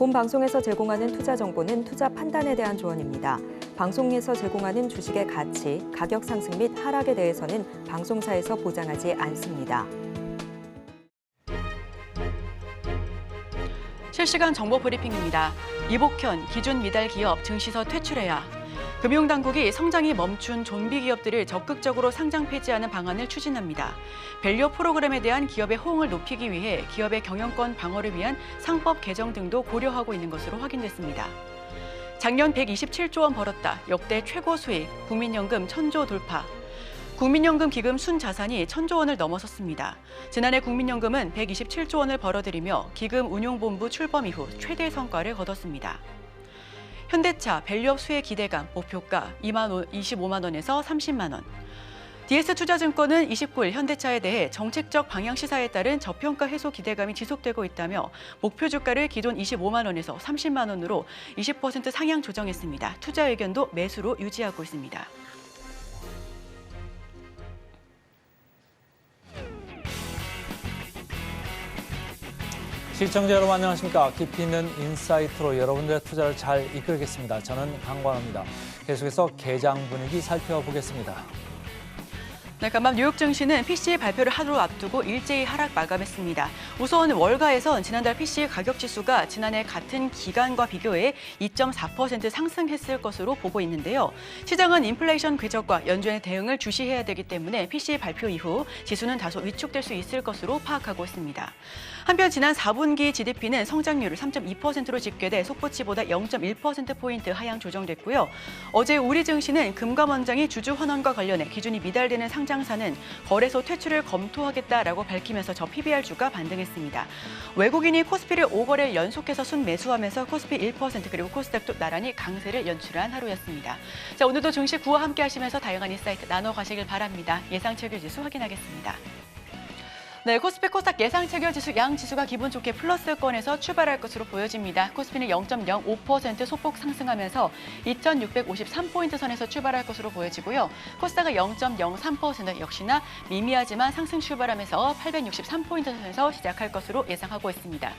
본 방송에서 제공하는 투자 정보는 투자 판단에 대한 조언입니다. 방송에서 제공하는 주식의 가치, 가격 상승 및 하락에 대해서는 방송사에서 보장하지 않습니다. 실시간 정보 브리핑입니다. 이복현, 기준 미달 기업 증시서 퇴출해야. 금융당국이 성장이 멈춘 좀비 기업들을 적극적으로 상장 폐지하는 방안을 추진합니다. 밸류 프로그램에 대한 기업의 호응을 높이기 위해 기업의 경영권 방어를 위한 상법 개정 등도 고려하고 있는 것으로 확인됐습니다. 작년 127조 원 벌었다. 역대 최고 수익, 국민연금 1,000조 돌파. 국민연금 기금 순자산이 1,000조 원을 넘어섰습니다. 지난해 국민연금은 127조 원을 벌어들이며 기금 운용본부 출범 이후 최대 성과를 거뒀습니다. 현대차 밸류업 수혜 기대감 목표가 25만 원에서 30만 원. DS투자증권은 29일 현대차에 대해 정책적 방향 시사에 따른 저평가 해소 기대감이 지속되고 있다며 목표 주가를 기존 25만 원에서 30만 원으로 20% 상향 조정했습니다. 투자 의견도 매수로 유지하고 있습니다. 시청자 여러분 안녕하십니까. 깊이 있는 인사이트로 여러분들의 투자를 잘 이끌겠습니다. 저는 강관호입니다. 계속해서 개장 분위기 살펴보겠습니다. 네, 간밤 뉴욕 증시는 PCE 발표를 하루 앞두고 일제히 하락 마감했습니다. 우선 월가에선 지난달 PCE 가격 지수가 지난해 같은 기간과 비교해 2.4% 상승했을 것으로 보고 있는데요. 시장은 인플레이션 궤적과 연준의 대응을 주시해야 되기 때문에 PCE 발표 이후 지수는 다소 위축될 수 있을 것으로 파악하고 있습니다. 한편 지난 4분기 GDP는 성장률을 3.2%로 집계돼 속보치보다 0.1%포인트 하향 조정됐고요. 어제 우리 증시는 금감원장이 주주 환원과 관련해 기준이 미달되는 상장사는 거래소 퇴출을 검토하겠다라고 밝히면서 저 PBR주가 반등했습니다. 외국인이 코스피를 5거래일 연속해서 순매수하면서 코스피 1% 그리고 코스닥도 나란히 강세를 연출한 하루였습니다. 자, 오늘도 증시 구와 함께 하시면서 다양한 인사이트 나눠 가시길 바랍니다. 예상 체결 지수 확인하겠습니다. 네, 코스피 코스닥 예상 체결 지수 양 지수가 기분 좋게 플러스권에서 출발할 것으로 보여집니다. 코스피는 0.05% 소폭 상승하면서 2,653포인트 선에서 출발할 것으로 보여지고요. 코스닥은 0.03% 역시나 미미하지만 상승 출발하면서 863포인트 선에서 시작할 것으로 예상하고 있습니다.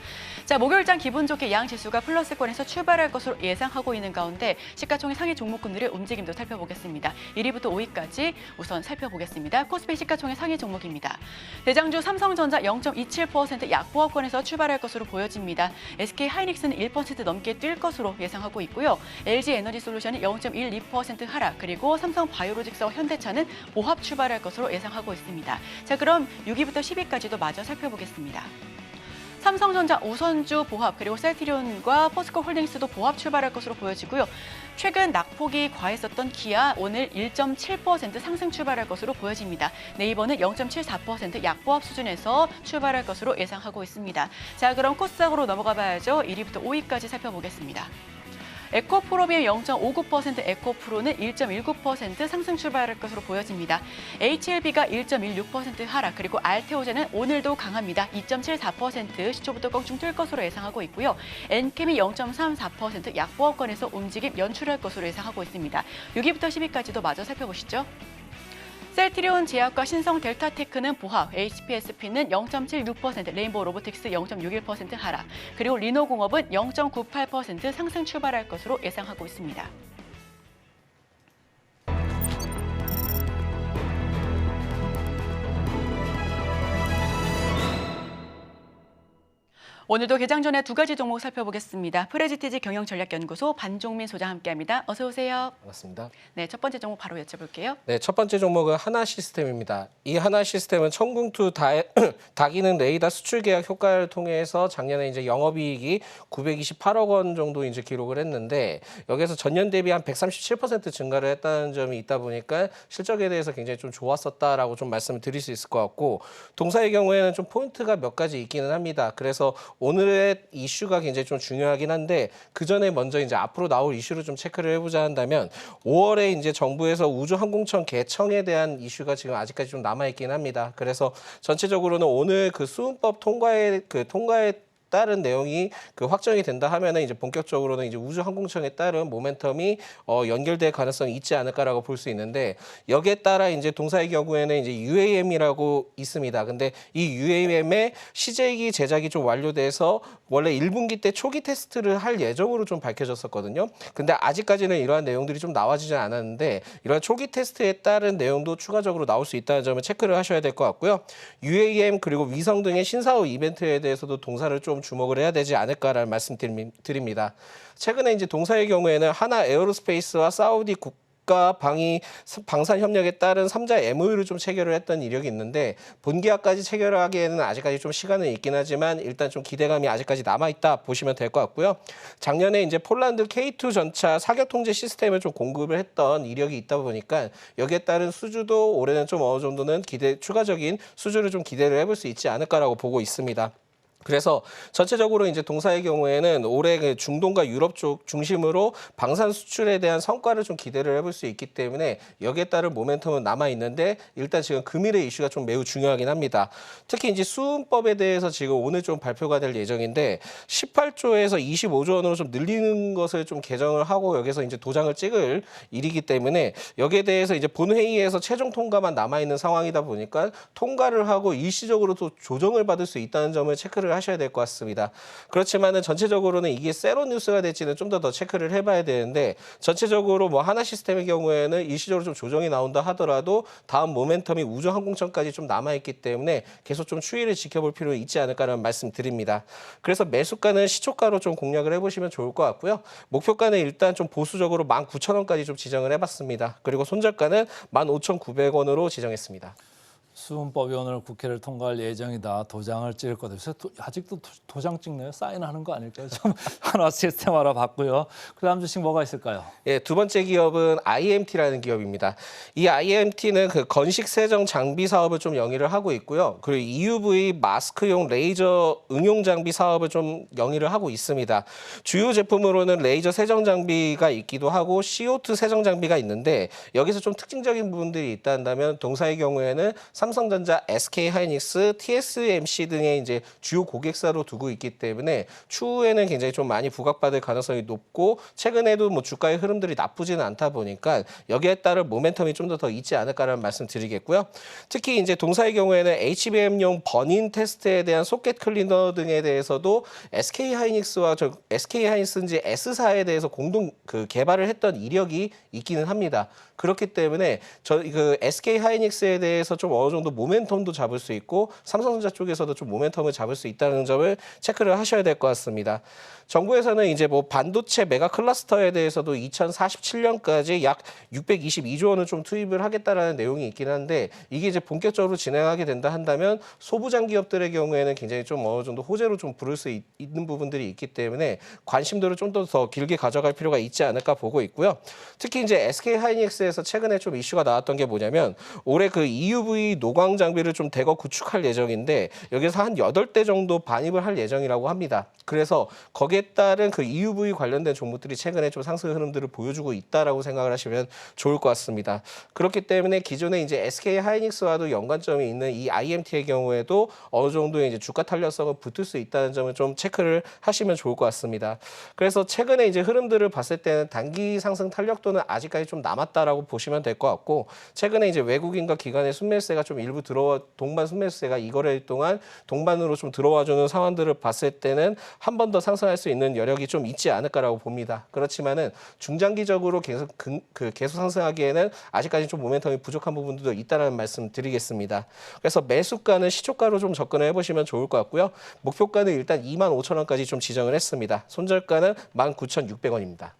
자, 목요일장 기분 좋게 양 지수가 플러스권에서 출발할 것으로 예상하고 있는 가운데 시가총액 상위 종목군들의 움직임도 살펴보겠습니다. 1위부터 5위까지 우선 살펴보겠습니다. 코스피 시가총액 상위 종목입니다. 대장주 삼성전자 0.27% 약보합권에서 출발할 것으로 보여집니다. SK하이닉스는 1% 넘게 뛸 것으로 예상하고 있고요. LG에너지솔루션이 0.12% 하락, 그리고 삼성바이오로직스와 현대차는 보합 출발할 것으로 예상하고 있습니다. 자, 그럼 6위부터 10위까지도 마저 살펴보겠습니다. 삼성전자 우선주 보합, 그리고 셀트리온과 포스코홀딩스도 보합 출발할 것으로 보여지고요. 최근 낙폭이 과했었던 기아 오늘 1.7% 상승 출발할 것으로 보여집니다. 네이버는 0.74% 약보합 수준에서 출발할 것으로 예상하고 있습니다. 자, 그럼 코스닥으로 넘어가 봐야죠. 1위부터 5위까지 살펴보겠습니다. 에코프로비의 0.59%, 에코프로는 1.19% 상승 출발할 것으로 보여집니다. HLB가 1.16% 하락, 그리고 알테오젠은 오늘도 강합니다. 2.74% 시초부터 껑충 뛸 것으로 예상하고 있고요. 엔캠이 0.34% 약보합권에서 움직임 연출할 것으로 예상하고 있습니다. 6위부터 10위까지도 마저 살펴보시죠. 셀트리온 제약과 신성 델타테크는 보합, HPSP는 0.76%, 레인보우 로보틱스 0.61% 하락, 그리고 리노공업은 0.98% 상승 출발할 것으로 예상하고 있습니다. 오늘도 개장 전에 두 가지 종목 살펴보겠습니다. 프레지티지 경영전략연구소 반종민 소장 함께합니다. 어서 오세요. 반갑습니다. 네, 첫 번째 종목 바로 여쭤볼게요. 네, 첫 번째 종목은 하나시스템입니다. 이 하나시스템은 청궁투 다기능 레이더 수출 계약 효과를 통해서 작년에 이제 영업이익이 928억 원 정도 이제 기록을 했는데 여기서 전년 대비 한 137% 증가를 했다는 점이 있다 보니까 실적에 대해서 굉장히 좀 좋았었다라고 좀 말씀을 드릴 수 있을 것 같고 동사의 경우에는 좀 포인트가 몇 가지 있기는 합니다. 그래서 오늘의 이슈가 굉장히 좀 중요하긴 한데 그 전에 먼저 이제 앞으로 나올 이슈를 좀 체크를 해보자 한다면 5월에 이제 정부에서 우주항공청 개청에 대한 이슈가 지금 아직까지 좀 남아있긴 합니다. 그래서 전체적으로는 오늘 그 수은법 통과에 따른 내용이 그 확정이 된다 하면은 이제 본격적으로는 이제 우주항공청에 따른 모멘텀이 연결될 가능성이 있지 않을까라고 볼 수 있는데 여기에 따라 이제 동사의 경우에는 이제 UAM이라고 있습니다. 근데 이 UAM의 시제기 제작이 좀 완료돼서 원래 1분기 때 초기 테스트를 할 예정으로 좀 밝혀졌었거든요. 근데 아직까지는 이러한 내용들이 좀 나와지지 않았는데 이러한 초기 테스트에 따른 내용도 추가적으로 나올 수 있다는 점을 체크를 하셔야 될 것 같고요. UAM 그리고 위성 등의 신사후 이벤트에 대해서도 동사를 좀 주목을 해야 되지 않을까라는 말씀 드립니다. 최근에 이제 동사의 경우에는 하나 에어로스페이스와 사우디 국가 방산 협력에 따른 3자 MOU를 좀 체결을 했던 이력이 있는데 본계약까지 체결하기에는 아직까지 좀 시간은 있긴 하지만 일단 좀 기대감이 아직까지 남아있다 보시면 될 것 같고요. 작년에 이제 폴란드 K2 전차 사격 통제 시스템을 좀 공급을 했던 이력이 있다 보니까 여기에 따른 수주도 올해는 좀 어느 정도는 추가적인 수주를 좀 기대를 해볼 수 있지 않을까라고 보고 있습니다. 그래서 전체적으로 이제 동사의 경우에는 올해 그 중동과 유럽 쪽 중심으로 방산 수출에 대한 성과를 좀 기대를 해볼 수 있기 때문에 여기에 따른 모멘텀은 남아 있는데 일단 지금 금일의 이슈가 좀 매우 중요하긴 합니다. 특히 이제 수은법에 대해서 지금 오늘 좀 발표가 될 예정인데 18조에서 25조 원으로 좀 늘리는 것을 좀 개정을 하고 여기서 이제 도장을 찍을 일이기 때문에 여기에 대해서 이제 본회의에서 최종 통과만 남아 있는 상황이다 보니까 통과를 하고 일시적으로 또 조정을 받을 수 있다는 점을 체크를 하셔야 될 것 같습니다. 그렇지만은 전체적으로는 이게 세로 뉴스가 될지는 좀 더 체크를 해봐야 되는데 전체적으로 뭐 하나 시스템의 경우에는 일시적으로 좀 조정이 나온다 하더라도 다음 모멘텀이 우주항공청까지 좀 남아있기 때문에 계속 좀 추이를 지켜볼 필요는 있지 않을까라는 말씀 드립니다. 그래서 매수가는 시초가로 좀 공략을 해보시면 좋을 것 같고요. 목표가는 일단 좀 보수적으로 19,000원까지 좀 지정을 해봤습니다. 그리고 손절가는 15,900원으로 지정했습니다. 수은법이 오늘 국회를 통과할 예정이다. 도장을 찍을 거다. 그래서 아직도 도장 찍나요? 사인하는 거 아닐까요? 좀 하나 시스템 알아봤고요. 그다음 주식 뭐가 있을까요? 예, 두 번째 기업은 IMT라는 기업입니다. 이 IMT는 그 건식 세정 장비 사업을 좀 영위를 하고 있고요. 그리고 EUV 마스크용 레이저 응용 장비 사업을 좀 영위를 하고 있습니다. 주요 제품으로는 레이저 세정 장비가 있기도 하고 CO2 세정 장비가 있는데 여기서 좀 특징적인 부분들이 있다 한다면 동사의 경우에는 삼성전자, SK하이닉스, TSMC 등의 이제 주요 고객사로 두고 있기 때문에 추후에는 굉장히 좀 많이 부각받을 가능성이 높고 최근에도 뭐 주가의 흐름들이 나쁘지는 않다 보니까 여기에 따른 모멘텀이 좀 더 있지 않을까라는 말씀 드리겠고요. 특히 이제 동사의 경우에는 HBM용 버닌 테스트에 대한 소켓 클리너 등에 대해서도 SK하이닉스인지 S사에 대해서 공동 그 개발을 했던 이력이 있기는 합니다. 그렇기 때문에 그 SK하이닉스에 대해서 좀 어느 정도 모멘텀도 잡을 수 있고 삼성전자 쪽에서도 좀 모멘텀을 잡을 수 있다는 점을 체크를 하셔야 될 것 같습니다. 정부에서는 이제 뭐 반도체 메가 클러스터에 대해서도 2047년까지 약 622조 원을 좀 투입을 하겠다라는 내용이 있긴 한데 이게 이제 본격적으로 진행하게 된다 한다면 소부장 기업들의 경우에는 굉장히 좀 어느 정도 호재로 좀 부를 수 있는 부분들이 있기 때문에 관심도를 좀 더 길게 가져갈 필요가 있지 않을까 보고 있고요. 특히 이제 SK하이닉스에서 최근에 좀 이슈가 나왔던 게 뭐냐면 올해 그 EUV 노광 장비를 좀 대거 구축할 예정인데 여기서 한 8대 정도 반입을 할 예정이라고 합니다. 그래서 거기에 따른 그 EUV 관련된 종목들이 최근에 좀 상승 흐름들을 보여주고 있다라고 생각을 하시면 좋을 것 같습니다. 그렇기 때문에 기존에 이제 SK하이닉스와도 연관점이 있는 이 IMT의 경우에도 어느 정도의 이제 주가 탄력성을 붙을 수 있다는 점을 좀 체크를 하시면 좋을 것 같습니다. 그래서 최근에 이제 흐름들을 봤을 때는 단기 상승 탄력도는 아직까지 좀 남았다라고 보시면 될 것 같고 최근에 이제 외국인과 기관의 순매수세가 좀 일부 동반 순매수세가 이 거래일 동안 동반으로 좀 들어와주는 상황들을 봤을 때는 한 번 더 상승할 수 있는 여력이 좀 있지 않을까라고 봅니다. 그렇지만은 중장기적으로 계속 상승하기에는 아직까지 좀 모멘텀이 부족한 부분도 있다는 말씀 드리겠습니다. 그래서 매수가는 시초가로 좀 접근을 해보시면 좋을 것 같고요. 목표가는 일단 25,000원까지 좀 지정을 했습니다. 손절가는 19,600원입니다.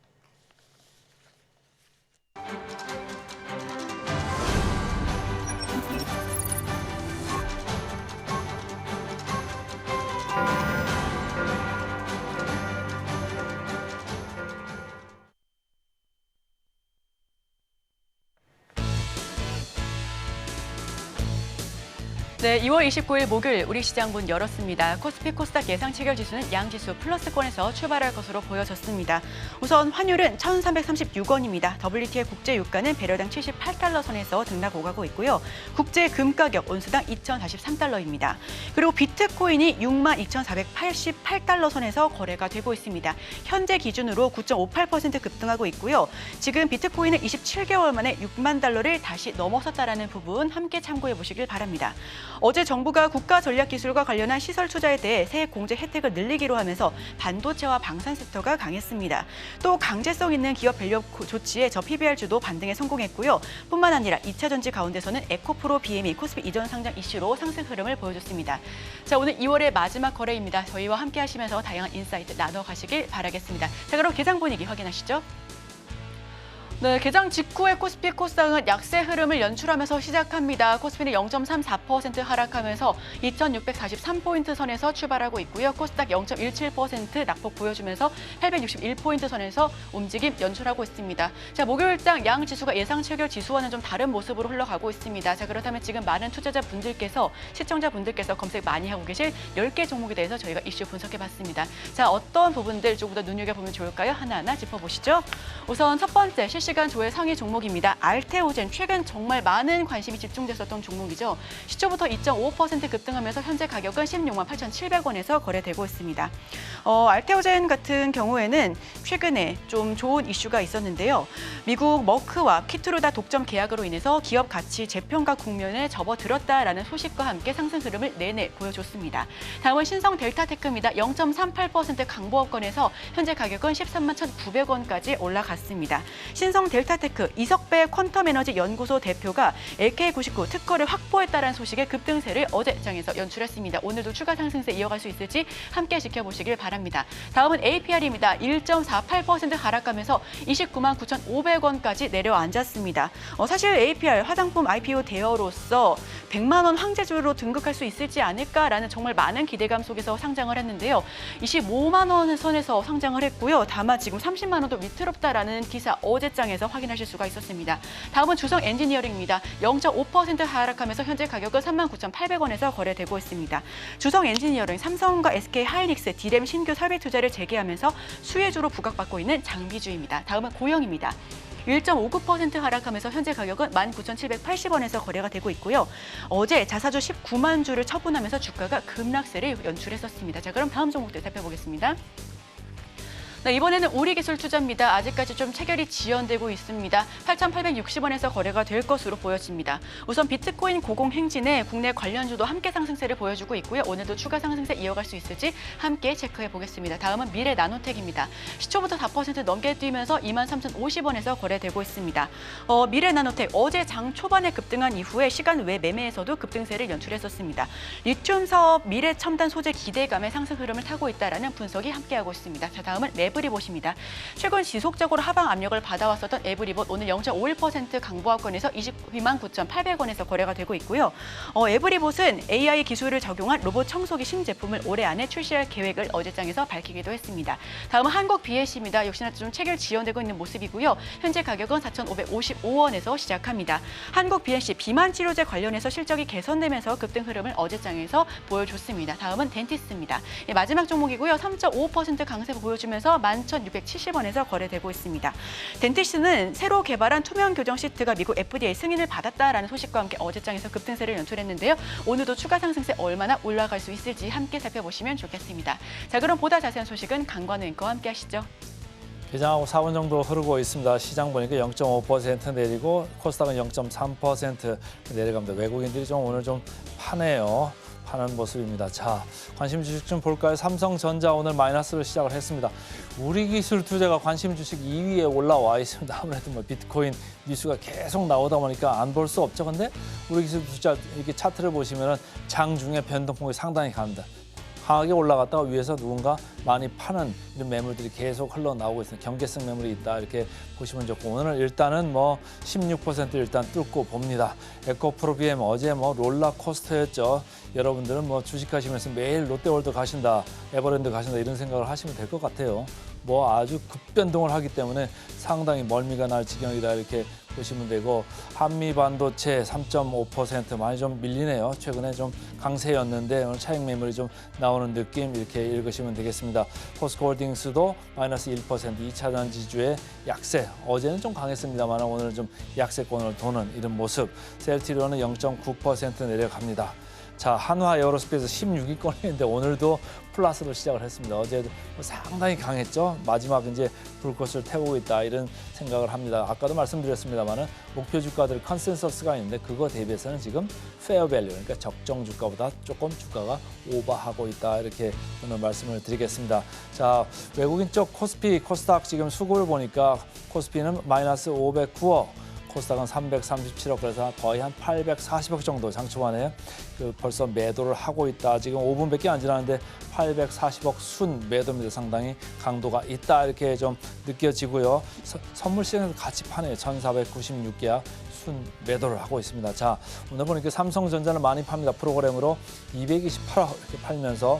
네, 2월 29일 목요일 우리 시장 문 열었습니다. 코스피 코스닥 예상 체결 지수는 양지수 플러스권에서 출발할 것으로 보여졌습니다. 우선 환율은 1,336원입니다. WTI 국제 유가는 배럴당 78달러 선에서 등락 오가고 있고요. 국제 금 가격 온수당 2,043달러입니다. 그리고 비트코인이 62,488달러 선에서 거래가 되고 있습니다. 현재 기준으로 9.58% 급등하고 있고요. 지금 비트코인은 27개월 만에 6만 달러를 다시 넘어섰다라는 부분 함께 참고해 보시길 바랍니다. 어제 정부가 국가전략기술과 관련한 시설 투자에 대해 세액 공제 혜택을 늘리기로 하면서 반도체와 방산 섹터가 강했습니다. 또 강제성 있는 기업 밸류 조치에 저 PBR주도 반등에 성공했고요. 뿐만 아니라 2차 전지 가운데서는 에코프로 BM이 코스피 이전 상장 이슈로 상승 흐름을 보여줬습니다. 자, 오늘 2월의 마지막 거래입니다. 저희와 함께 하시면서 다양한 인사이트 나눠가시길 바라겠습니다. 자, 그럼 개장 분위기 확인하시죠. 네, 개장 직후에 코스피 코스닥은 약세 흐름을 연출하면서 시작합니다. 코스피는 0.34% 하락하면서 2,643포인트 선에서 출발하고 있고요. 코스닥 0.17% 낙폭 보여주면서 861포인트 선에서 움직임 연출하고 있습니다. 자, 목요일장 양 지수가 예상 체결 지수와는 좀 다른 모습으로 흘러가고 있습니다. 자, 그렇다면 지금 많은 투자자분들께서 시청자분들께서 검색 많이 하고 계실 10개 종목에 대해서 저희가 이슈 분석해봤습니다. 자, 어떤 부분들 조금 더 눈여겨보면 좋을까요? 하나하나 짚어보시죠. 우선 첫 번째 실시간 조회 상위 종목입니다. 알테오젠 최근 정말 많은 관심이 집중됐었던 종목이죠. 시초부터 2.5% 급등하면서 현재 가격은 16만 8,700원에서 거래되고 있습니다. 알테오젠 같은 경우에는 최근에 좀 좋은 이슈가 있었는데요. 미국 머크와 키트루다 독점 계약으로 인해서 기업 가치 재평가 국면에 접어들었다라는 소식과 함께 상승 흐름을 내내 보여줬습니다. 다음은 신성 델타테크입니다. 0.38% 강보합권에서 현재 가격은 13만 1,900원까지 올라갔습니다. 신성 델타테크 이석배 퀀텀에너지 연구소 대표가 LK99 특허를 확보했다는 소식의 급등세를 어제장에서 연출했습니다. 오늘도 추가 상승세 이어갈 수 있을지 함께 지켜보시길 바랍니다. 다음은 APR입니다. 1.48% 하락하면서 29만 9,500원까지 내려앉았습니다. 사실 APR 화장품 IPO 대여로서 100만 원 황제주로 등극할 수 있을지 않을까라는 정말 많은 기대감 속에서 상장을 했는데요. 25만 원 선에서 상장을 했고요. 다만 지금 30만 원도 위태롭다라는 기사 어제장에서 확인하실 수가 있었습니다. 다음은 주성 엔지니어링입니다. 0.5% 하락하면서 현재 가격은 39,800원에서 거래되고 있습니다. 주성 엔지니어링, 삼성과 SK 하이닉스 D램 신규 설비 투자를 재개하면서 수혜주로 부각받고 있는 장비주입니다. 다음은 고영입니다. 1.59% 하락하면서 현재 가격은 19,780원에서 거래가 되고 있고요. 어제 자사주 19만 주를 처분하면서 주가가 급락세를 연출했었습니다. 자, 그럼 다음 종목들 살펴보겠습니다. 네, 이번에는 우리기술투자입니다. 아직까지 좀 체결이 지연되고 있습니다. 8,860원에서 거래가 될 것으로 보여집니다. 우선 비트코인 고공행진에 국내 관련주도 함께 상승세를 보여주고 있고요. 오늘도 추가 상승세 이어갈 수 있을지 함께 체크해 보겠습니다. 다음은 미래나노텍입니다. 시초부터 4% 넘게 뛰면서 23,050원에서 거래되고 있습니다. 미래나노텍 어제 장 초반에 급등한 이후에 시간 외 매매에서도 급등세를 연출했었습니다. 리튬 사업 미래 첨단 소재 기대감의 상승 흐름을 타고 있다라는 분석이 함께하고 있습니다. 자, 다음은 에브리봇입니다. 최근 지속적으로 하방 압력을 받아왔었던 에브리봇 오늘 0.51% 강보합권에서 22만 9,800원에서 거래가 되고 있고요. 에브리봇은 AI 기술을 적용한 로봇 청소기 신제품을 올해 안에 출시할 계획을 어제장에서 밝히기도 했습니다. 다음은 한국 BLC입니다. 역시나 좀 체결 지연되고 있는 모습이고요. 현재 가격은 4,555원에서 시작합니다. 한국 BLC 비만 치료제 관련해서 실적이 개선되면서 급등 흐름을 어제장에서 보여줬습니다. 다음은 덴티스입니다. 마지막 종목이고요. 3.5% 강세 보여주면서 11,670원에서 거래되고 있습니다. 덴티스는 새로 개발한 투명 교정 시트가 미국 FDA 승인을 받았다라는 소식과 함께 어제장에서 급등세를 연출했는데요. 오늘도 추가 상승세 얼마나 올라갈 수 있을지 함께 살펴보시면 좋겠습니다. 자, 그럼 보다 자세한 소식은 강관우 앵커와 함께 하시죠. 개장하고 4분 정도 흐르고 있습니다. 시장 보니까 0.5% 내리고 코스닥은 0.3% 내려갑니다. 외국인들이 좀 오늘 좀 파네요. 파는 모습입니다. 자, 관심 주식 좀 볼까요? 삼성전자 오늘 마이너스로 시작을 했습니다. 우리기술투자가 관심 주식 2위에 올라와 있습니다. 아무래도 뭐 비트코인 뉴스가 계속 나오다 보니까 안 볼 수 없죠. 근데 우리기술투자 이렇게 차트를 보시면은 장 중에 변동폭이 상당히 갑니다. 강하게 올라갔다가 위에서 누군가 많이 파는 이런 매물들이 계속 흘러나오고 있습니다. 경계성 매물이 있다 이렇게 보시면 좋고 오늘은 일단은 뭐 16% 일단 뚫고 봅니다. 에코프로 BM 어제 뭐 롤러코스터였죠. 여러분들은 뭐 주식하시면서 매일 롯데월드 가신다, 에버랜드 가신다 이런 생각을 하시면 될 것 같아요. 뭐 아주 급변동을 하기 때문에 상당히 멀미가 날 지경이다 이렇게 보시면 되고 한미 반도체 3.5% 많이 좀 밀리네요. 최근에 좀 강세였는데 오늘 차익 매물이 좀 나오는 느낌 이렇게 읽으시면 되겠습니다. 포스코홀딩스도 마이너스 1%, 2차 전지주의 약세. 어제는 좀 강했습니다만 오늘은 좀 약세권을 도는 이런 모습. 셀트리온은 0.9% 내려갑니다. 자, 한화 에어로스페이스 16위권인데 오늘도 플러스로 시작을 했습니다. 어제도 상당히 강했죠. 마지막 이제 불꽃을 태우고 있다 이런 생각을 합니다. 아까도 말씀드렸습니다만은 목표 주가들 컨센서스가 있는데 그거 대비해서는 지금 페어 밸류 그러니까 적정 주가보다 조금 주가가 오버하고 있다 이렇게 저는 말씀을 드리겠습니다. 자, 외국인 쪽 코스피, 코스닥 지금 수급을 보니까 코스피는 마이너스 509억. 코스닥은 337억 그래서 거의 한 840억 정도 장 초반에 벌써 매도를 하고 있다. 지금 5분밖에 안 지났는데 840억 순 매도입니다. 상당히 강도가 있다 이렇게 좀 느껴지고요. 선물 시장에서 같이 파네요. 1,496계약 순 매도를 하고 있습니다. 자, 오늘 보니까 삼성전자는 많이 팝니다. 프로그램으로 228억 이렇게 팔면서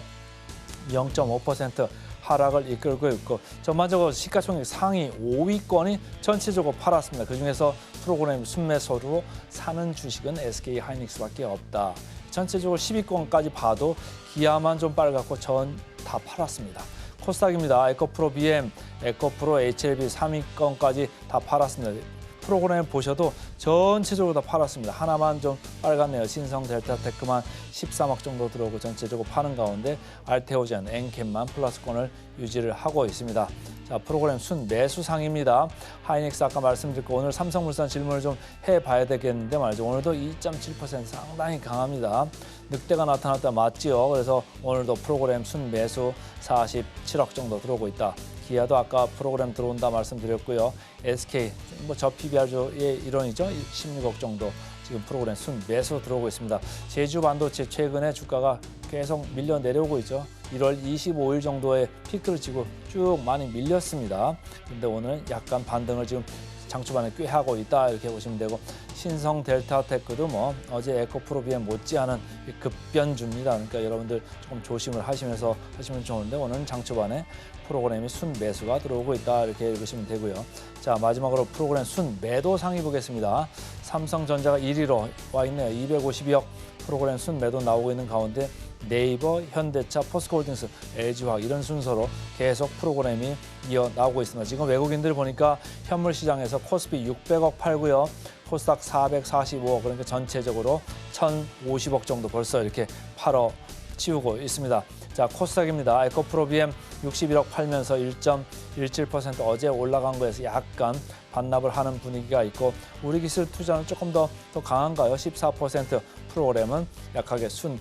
0.5% 하락을 이끌고 있고 전반적으로 시가총액 상위 5위권이 전체적으로 팔았습니다. 그중에서 프로그램 순매수로 사는 주식은 SK 하이닉스밖에 없다. 전체적으로 10위권까지 봐도 기아만 좀 빨갛고 전 다 팔았습니다. 코스닥입니다. 에코프로 BM, 에코프로 HLB 3위권까지 다 팔았습니다. 프로그램 보셔도 전체적으로 다 팔았습니다. 하나만 좀 빨갛네요. 신성 델타테크만 13억 정도 들어오고 전체적으로 파는 가운데 알테오젠, 엔캠만 플러스권을 유지를 하고 있습니다. 자, 프로그램 순 매수상입니다. 하이닉스 아까 말씀드렸고 오늘 삼성물산 질문을 좀 해봐야 되겠는데 말이죠. 오늘도 2.7% 상당히 강합니다. 늑대가 나타났다 맞지요. 그래서 오늘도 프로그램 순 매수 47억 정도 들어오고 있다. 기아도 아까 프로그램 들어온다 말씀드렸고요. SK 저 PBR의 일원이죠. 16억 정도 지금 프로그램 순 매수 들어오고 있습니다. 제주 반도체 최근에 주가가 계속 밀려 내려오고 있죠. 1월 25일 정도에 피크를 치고 쭉 많이 밀렸습니다. 근데 오늘 약간 반등을 지금 장초반에 꽤 하고 있다 이렇게 보시면 되고 신성 델타테크도 뭐 어제 에코프로 BM 못지않은 급변주입니다. 그러니까 여러분들 조금 조심을 하시면서 하시면 좋은데 오늘은 장초반에 프로그램이 순 매수가 들어오고 있다 이렇게 읽으시면 되고요. 자, 마지막으로 프로그램 순 매도 상위 보겠습니다. 삼성전자가 1위로 와 있네요. 252억 프로그램 순 매도 나오고 있는 가운데 네이버, 현대차, 포스코홀딩스, LG화학 이런 순서로 계속 프로그램이 이어 나오고 있습니다. 지금 외국인들 보니까 현물 시장에서 코스피 600억 팔고요. 코스닥 445억 그러니까 전체적으로 1,050억 정도 벌써 이렇게 팔어 치우고 있습니다. 자, 코스닥입니다. 에코프로 BM 61억 팔면서 1.17% 어제 올라간 거에서 약간 반납을 하는 분위기가 있고 우리 기술 투자는 조금 더 강한가요? 14% 프로그램은 약하게 순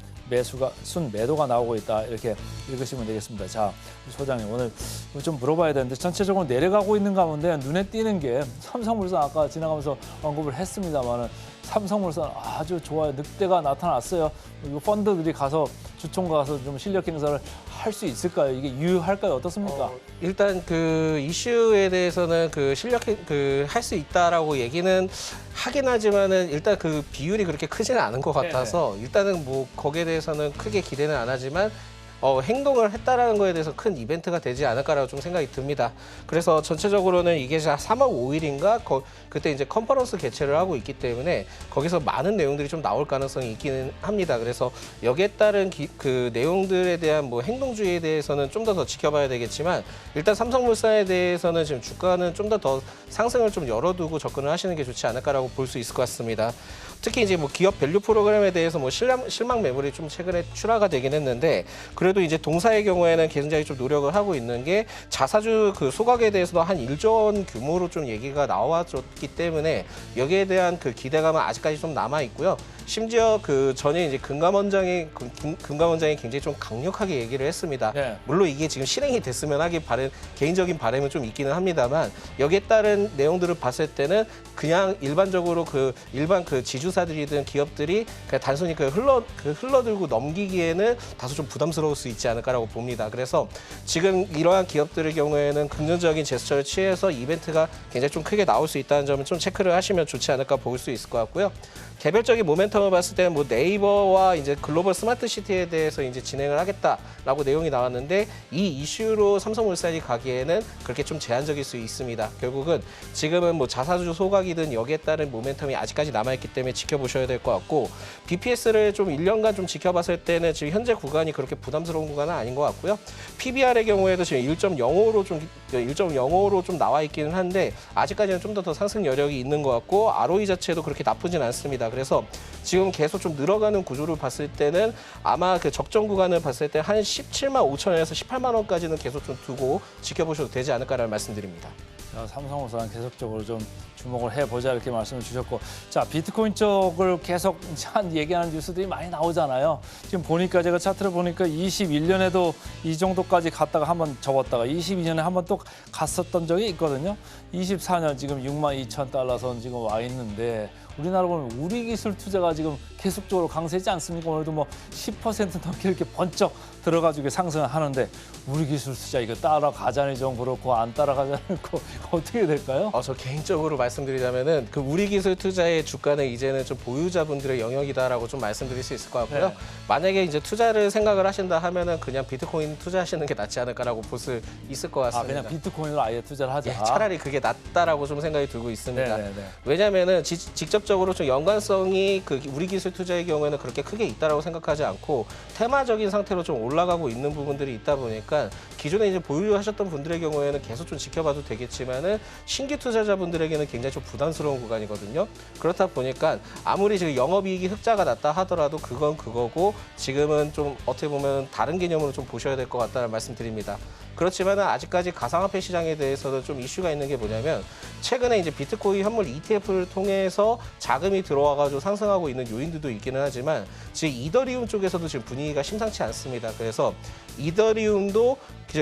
매도가 나오고 있다 이렇게 읽으시면 되겠습니다. 자, 소장님 오늘 좀 물어봐야 되는데 전체적으로 내려가고 있는 가운데 눈에 띄는 게 삼성물산 아까 지나가면서 언급을 했습니다만은 삼성물산 아주 좋아요. 늑대가 나타났어요. 이거 펀드들이 가서 주총가 가서 좀 실력 행사를 할 수 있을까요? 이게 유효할까요? 어떻습니까? 일단 그 이슈에 대해서는 그 실력 할 수 있다라고 얘기는 하긴 하지만은 일단 그 비율이 그렇게 크지는 않은 것 같아서 일단은 뭐 거기에 대해서는 크게 기대는 안 하지만 행동을 했다라는 거에 대해서 큰 이벤트가 되지 않을까라고 좀 생각이 듭니다. 그래서 전체적으로는 이게 3월 5일인가 그때 이제 컨퍼런스 개최를 하고 있기 때문에 거기서 많은 내용들이 좀 나올 가능성이 있기는 합니다. 그래서 여기에 따른 그 내용들에 대한 뭐 행동주의에 대해서는 좀 더 지켜봐야 되겠지만 일단 삼성물산에 대해서는 지금 주가는 좀 더 상승을 좀 열어두고 접근을 하시는 게 좋지 않을까라고 볼 수 있을 것 같습니다. 특히 이제 뭐 기업 밸류 프로그램에 대해서 뭐 실망 매물이 좀 최근에 출하가 되긴 했는데 그래도 이제 동사의 경우에는 굉장히 좀 노력을 하고 있는 게 자사주 그 소각에 대해서도 한 1조 원 규모로 좀 얘기가 나와줬기 때문에 여기에 대한 그 기대감은 아직까지 좀 남아 있고요. 심지어 그 전에 이제 금감원장이 굉장히 좀 강력하게 얘기를 했습니다. 네. 물론 이게 지금 실행이 됐으면 하기 개인적인 바람은 좀 있기는 합니다만 여기에 따른 내용들을 봤을 때는 그냥 일반적으로 일반 지주사들이든 기업들이 그냥 단순히 흘러들고 넘기기에는 다소 좀 부담스러울 수 있지 않을까라고 봅니다. 그래서 지금 이러한 기업들의 경우에는 긍정적인 제스처를 취해서 이벤트가 굉장히 좀 크게 나올 수 있다는 점은 좀 체크를 하시면 좋지 않을까 볼 수 있을 것 같고요. 개별적인 모멘텀을 봤을 때는 뭐 네이버와 이제 글로벌 스마트 시티에 대해서 이제 진행을 하겠다라고 내용이 나왔는데 이 이슈로 삼성물산이 가기에는 그렇게 좀 제한적일 수 있습니다. 결국은 지금은 뭐 자사주 소각이든 여기에 따른 모멘텀이 아직까지 남아있기 때문에 지켜보셔야 될 것 같고 BPS를 좀 1년간 좀 지켜봤을 때는 지금 현재 구간이 그렇게 부담스러운 구간은 아닌 것 같고요. PBR의 경우에도 지금 1.05로 좀 나와 있기는 한데 아직까지는 좀 더 상승 여력이 있는 것 같고 ROE 자체도 그렇게 나쁘진 않습니다. 그래서 지금 계속 좀 늘어가는 구조를 봤을 때는 아마 그 적정 구간을 봤을 때 한 17만 5천 원에서 18만 원까지는 계속 좀 두고 지켜보셔도 되지 않을까라는 말씀드립니다. 자, 삼성물산 계속적으로 좀 주목을 해보자 이렇게 말씀을 주셨고, 자 비트코인 쪽을 계속 얘기하는 뉴스들이 많이 나오잖아요. 지금 보니까 제가 차트를 보니까 21년에도 이 정도까지 갔다가 한번 접었다가 22년에 한번 또 갔었던 적이 있거든요. 24년 지금 62,000달러 선 지금 와 있는데 우리나라 보면 우리 기술 투자가 지금 계속적으로 강세지 않습니까? 오늘도 뭐 10% 넘게 이렇게 번쩍 들어가지고 상승을 하는데 우리 기술 투자 이거 따라가자니 좀 그렇고 안 따라가자니 그렇고 어떻게 될까요? 저 개인적으로 말씀드리자면은 그 우리 기술 투자의 주가는 이제는 좀 보유자분들의 영역이다라고 좀 말씀드릴 수 있을 것 같고요. 네. 만약에 이제 투자를 생각을 하신다 하면은 그냥 비트코인 투자하시는 게 낫지 않을까라고 볼 수 있을 것 같습니다. 그냥 비트코인으로 아예 투자를 하자. 예, 차라리 그게 낫다라고 좀 생각이 들고 있습니다. 네네네. 왜냐하면은 직접적으로 좀 연관성이 그 우리 기술 투자의 경우에는 그렇게 크게 있다라고 생각하지 않고 테마적인 상태로 좀 올라가고 있는 부분들이 있다 보니까 기존에 이제 보유하셨던 분들의 경우에는 계속 좀 지켜봐도 되겠지만은 신규 투자자분들에게는 굉장히 좀 부담스러운 구간이거든요. 그렇다 보니까 아무리 지금 영업이익이 흑자가 났다 하더라도 그건 그거고 지금은 좀 어떻게 보면 다른 개념으로 좀 보셔야 될 것 같다는 말씀드립니다. 그렇지만 아직까지 가상화폐 시장에 대해서도 좀 이슈가 있는 게 뭐냐면 최근에 이제 비트코인 현물 ETF를 통해서 자금이 들어와가지고 상승하고 있는 요인들도 있기는 하지만 지금 이더리움 쪽에서도 지금 분위기가 심상치 않습니다. 그래서 이더리움도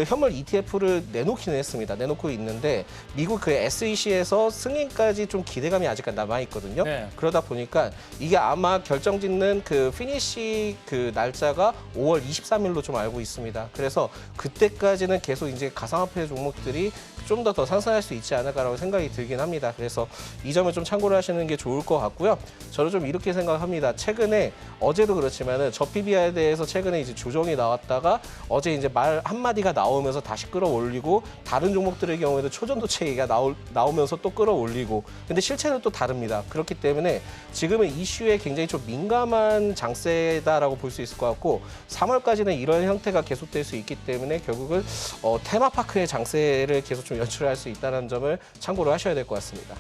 현물 ETF를 내놓기는 했습니다. 내놓고 있는데 미국 그 SEC에서 승인까지 좀 기대감이 아직까지 남아 있거든요. 네. 그러다 보니까 이게 아마 결정짓는 그 피니시 그 날짜가 5월 23일로 좀 알고 있습니다. 그래서 그때까지는 계속 이제 가상화폐 종목들이 좀 더 상승할 수 있지 않을까라고 생각이 들긴 합니다. 그래서 이 점을 좀 참고를 하시는 게 좋을 것 같고요. 저는 좀 이렇게 생각합니다. 최근에 어제도 그렇지만은 저PBR에 대해서 최근에 이제 조정이 나왔다가 어제 이제 말 한마디가 나오면서 다시 끌어올리고 다른 종목들의 경우에도 초전도체 얘기가 나오면서 또 끌어올리고 근데 실체는 또 다릅니다. 그렇기 때문에 지금은 이슈에 굉장히 좀 민감한 장세다라고 볼 수 있을 것 같고 3월까지는 이런 형태가 계속될 수 있기 때문에 결국은 테마파크의 장세를 계속 좀 연출할 수 있다는 점을 참고로 하셔야 될 것 같습니다.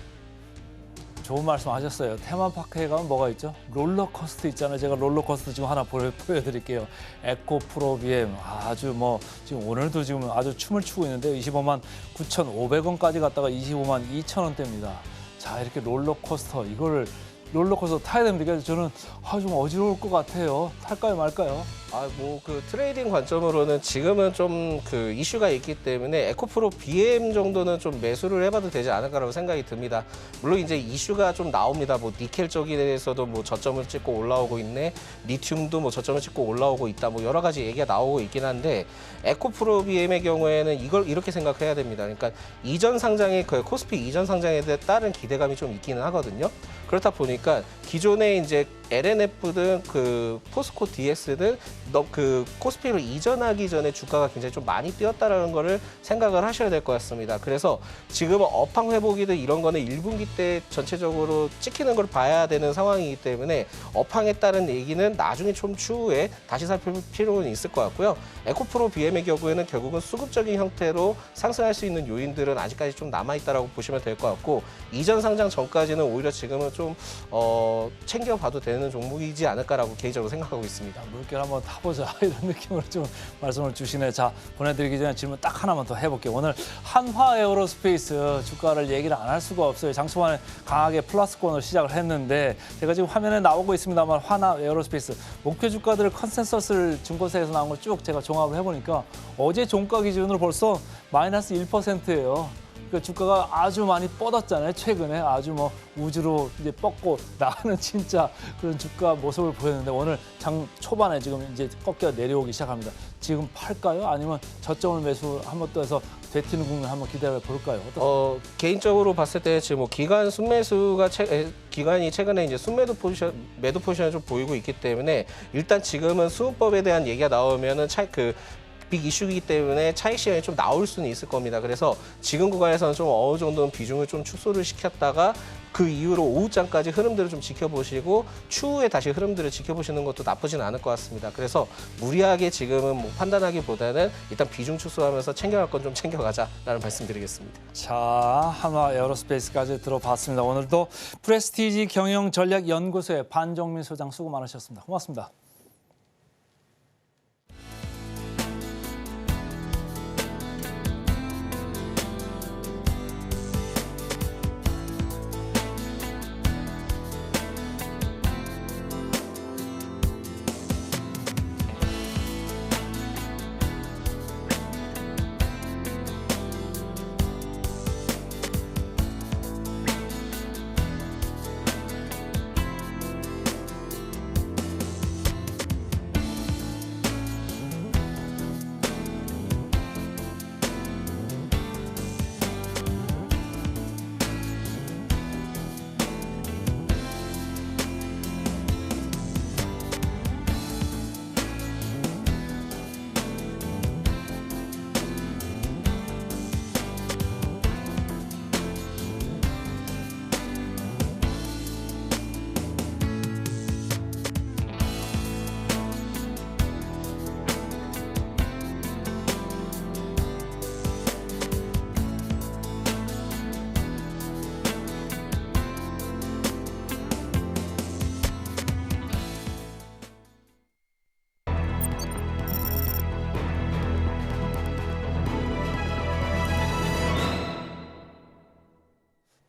좋은 말씀하셨어요. 테마파크에 가면 뭐가 있죠? 롤러코스터 있잖아요. 제가 롤러코스터 지금 하나 보여드릴게요. 에코프로 BM 아주 뭐 지금 오늘도 지금 아주 춤을 추고 있는데요. 25만 9,500원까지 갔다가 25만 2천 원대입니다. 자 이렇게 롤러코스터 이걸 롤러코스터 타야 됩니까? 저는 좀 어지러울 것 같아요. 탈까요 말까요? 뭐 그 트레이딩 관점으로는 지금은 좀 그 이슈가 있기 때문에 에코프로 BM 정도는 좀 매수를 해봐도 되지 않을까라고 생각이 듭니다. 물론 이제 이슈가 좀 나옵니다. 뭐 니켈 쪽에서도 뭐 저점을 찍고 올라오고 있네, 리튬도 뭐 저점을 찍고 올라오고 있다, 뭐 여러 가지 얘기가 나오고 있긴 한데 에코프로 BM의 경우에는 이걸 이렇게 생각해야 됩니다. 그러니까 이전 상장의 그 코스피 이전 상장에 따른 기대감이 좀 있기는 하거든요. 그렇다 보니까 기존에 이제 LNF든 그 포스코 DX든 그 코스피로 이전하기 전에 주가가 굉장히 좀 많이 뛰었다라는 거를 생각을 하셔야 될 것 같습니다. 그래서 지금은 업황 회복이든 이런 거는 1분기 때 전체적으로 찍히는 걸 봐야 되는 상황이기 때문에 업황에 따른 얘기는 나중에 좀 추후에 다시 살필 필요는 있을 것 같고요. 에코프로 BM의 경우에는 결국은 수급적인 형태로 상승할 수 있는 요인들은 아직까지 좀 남아있다라고 보시면 될 것 같고 이전 상장 전까지는 오히려 지금은 좀 챙겨봐도 되는 종목이지 않을까라고 개인적으로 생각하고 있습니다. 물결 한번 타보자 이런 느낌으로 좀 말씀을 주시네. 자 보내드리기 전에 질문 딱 하나만 더 해볼게요. 오늘 한화 에어로스페이스 주가를 얘기를 안 할 수가 없어요. 장 초반에 강하게 플러스권으로 시작을 했는데 제가 지금 화면에 나오고 있습니다만 한화 에어로스페이스 목표 주가들 컨센서스를 증권사에서 나온 걸 쭉 제가 종합을 해보니까 어제 종가 기준으로 벌써 마이너스 1%예요. 그 주가가 아주 많이 뻗었잖아요. 최근에 아주 뭐 우주로 이제 뻗고 나가는 진짜 그런 주가 모습을 보였는데 오늘 장 초반에 지금 이제 꺾여 내려오기 시작합니다. 지금 팔까요? 아니면 저점을 매수 한번 또 해서 되튀는 국면 한번 기다려 볼까요? 개인적으로 봤을 때 지금 뭐 기관 순매수가 기관이 최근에 이제 순매도 포지션, 매도 포지션을 좀 보이고 있기 때문에 일단 지금은 수급법에 대한 얘기가 나오면은 빅 이슈이기 때문에 차익 시간이 좀 나올 수는 있을 겁니다. 그래서 지금 구간에서는 좀 어느 정도는 비중을 좀 축소를 시켰다가 그 이후로 오후장까지 흐름들을 좀 지켜보시고 추후에 다시 흐름들을 지켜보시는 것도 나쁘진 않을 것 같습니다. 그래서 무리하게 지금은 뭐 판단하기보다는 일단 비중 축소하면서 챙겨갈 건 좀 챙겨가자라는 말씀드리겠습니다. 자, 한화 에어로스페이스까지 들어봤습니다. 오늘도 프레스티지 경영전략연구소의 반정민 소장 수고 많으셨습니다. 고맙습니다.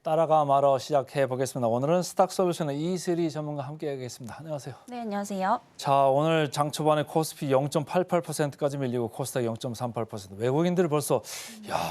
따라가 말어 시작해 보겠습니다. 오늘은 스탁솔루션의 이슬이 전문가 함께하겠습니다. 안녕하세요. 네, 안녕하세요. 자, 오늘 장 초반에 코스피 0.88%까지 밀리고 코스닥 0.38%. 외국인들이 벌써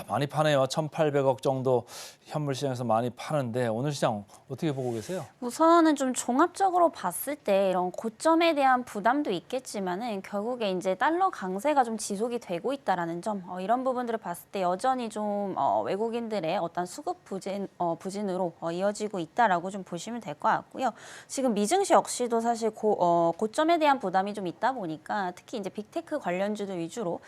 많이 파네요. 1,800억 정도 현물 시장에서 많이 파는데 오늘 시장 어떻게 보고 계세요? 우선은 좀 종합적으로 봤을 때 이런 고점에 대한 부담도 있겠지만은 결국에 이제 달러 강세가 좀 지속이 되고 있다라는 점, 이런 부분들을 봤을 때 여전히 좀 외국인들의 어떤 수급 부진으로 이어지고 있다라고 좀 보시면 될 것 같고요. 지금 미증시 역시도 사실 고점에 대한 부담이 좀 있다 보니까 특히 이제 빅테크 관련주들 위주로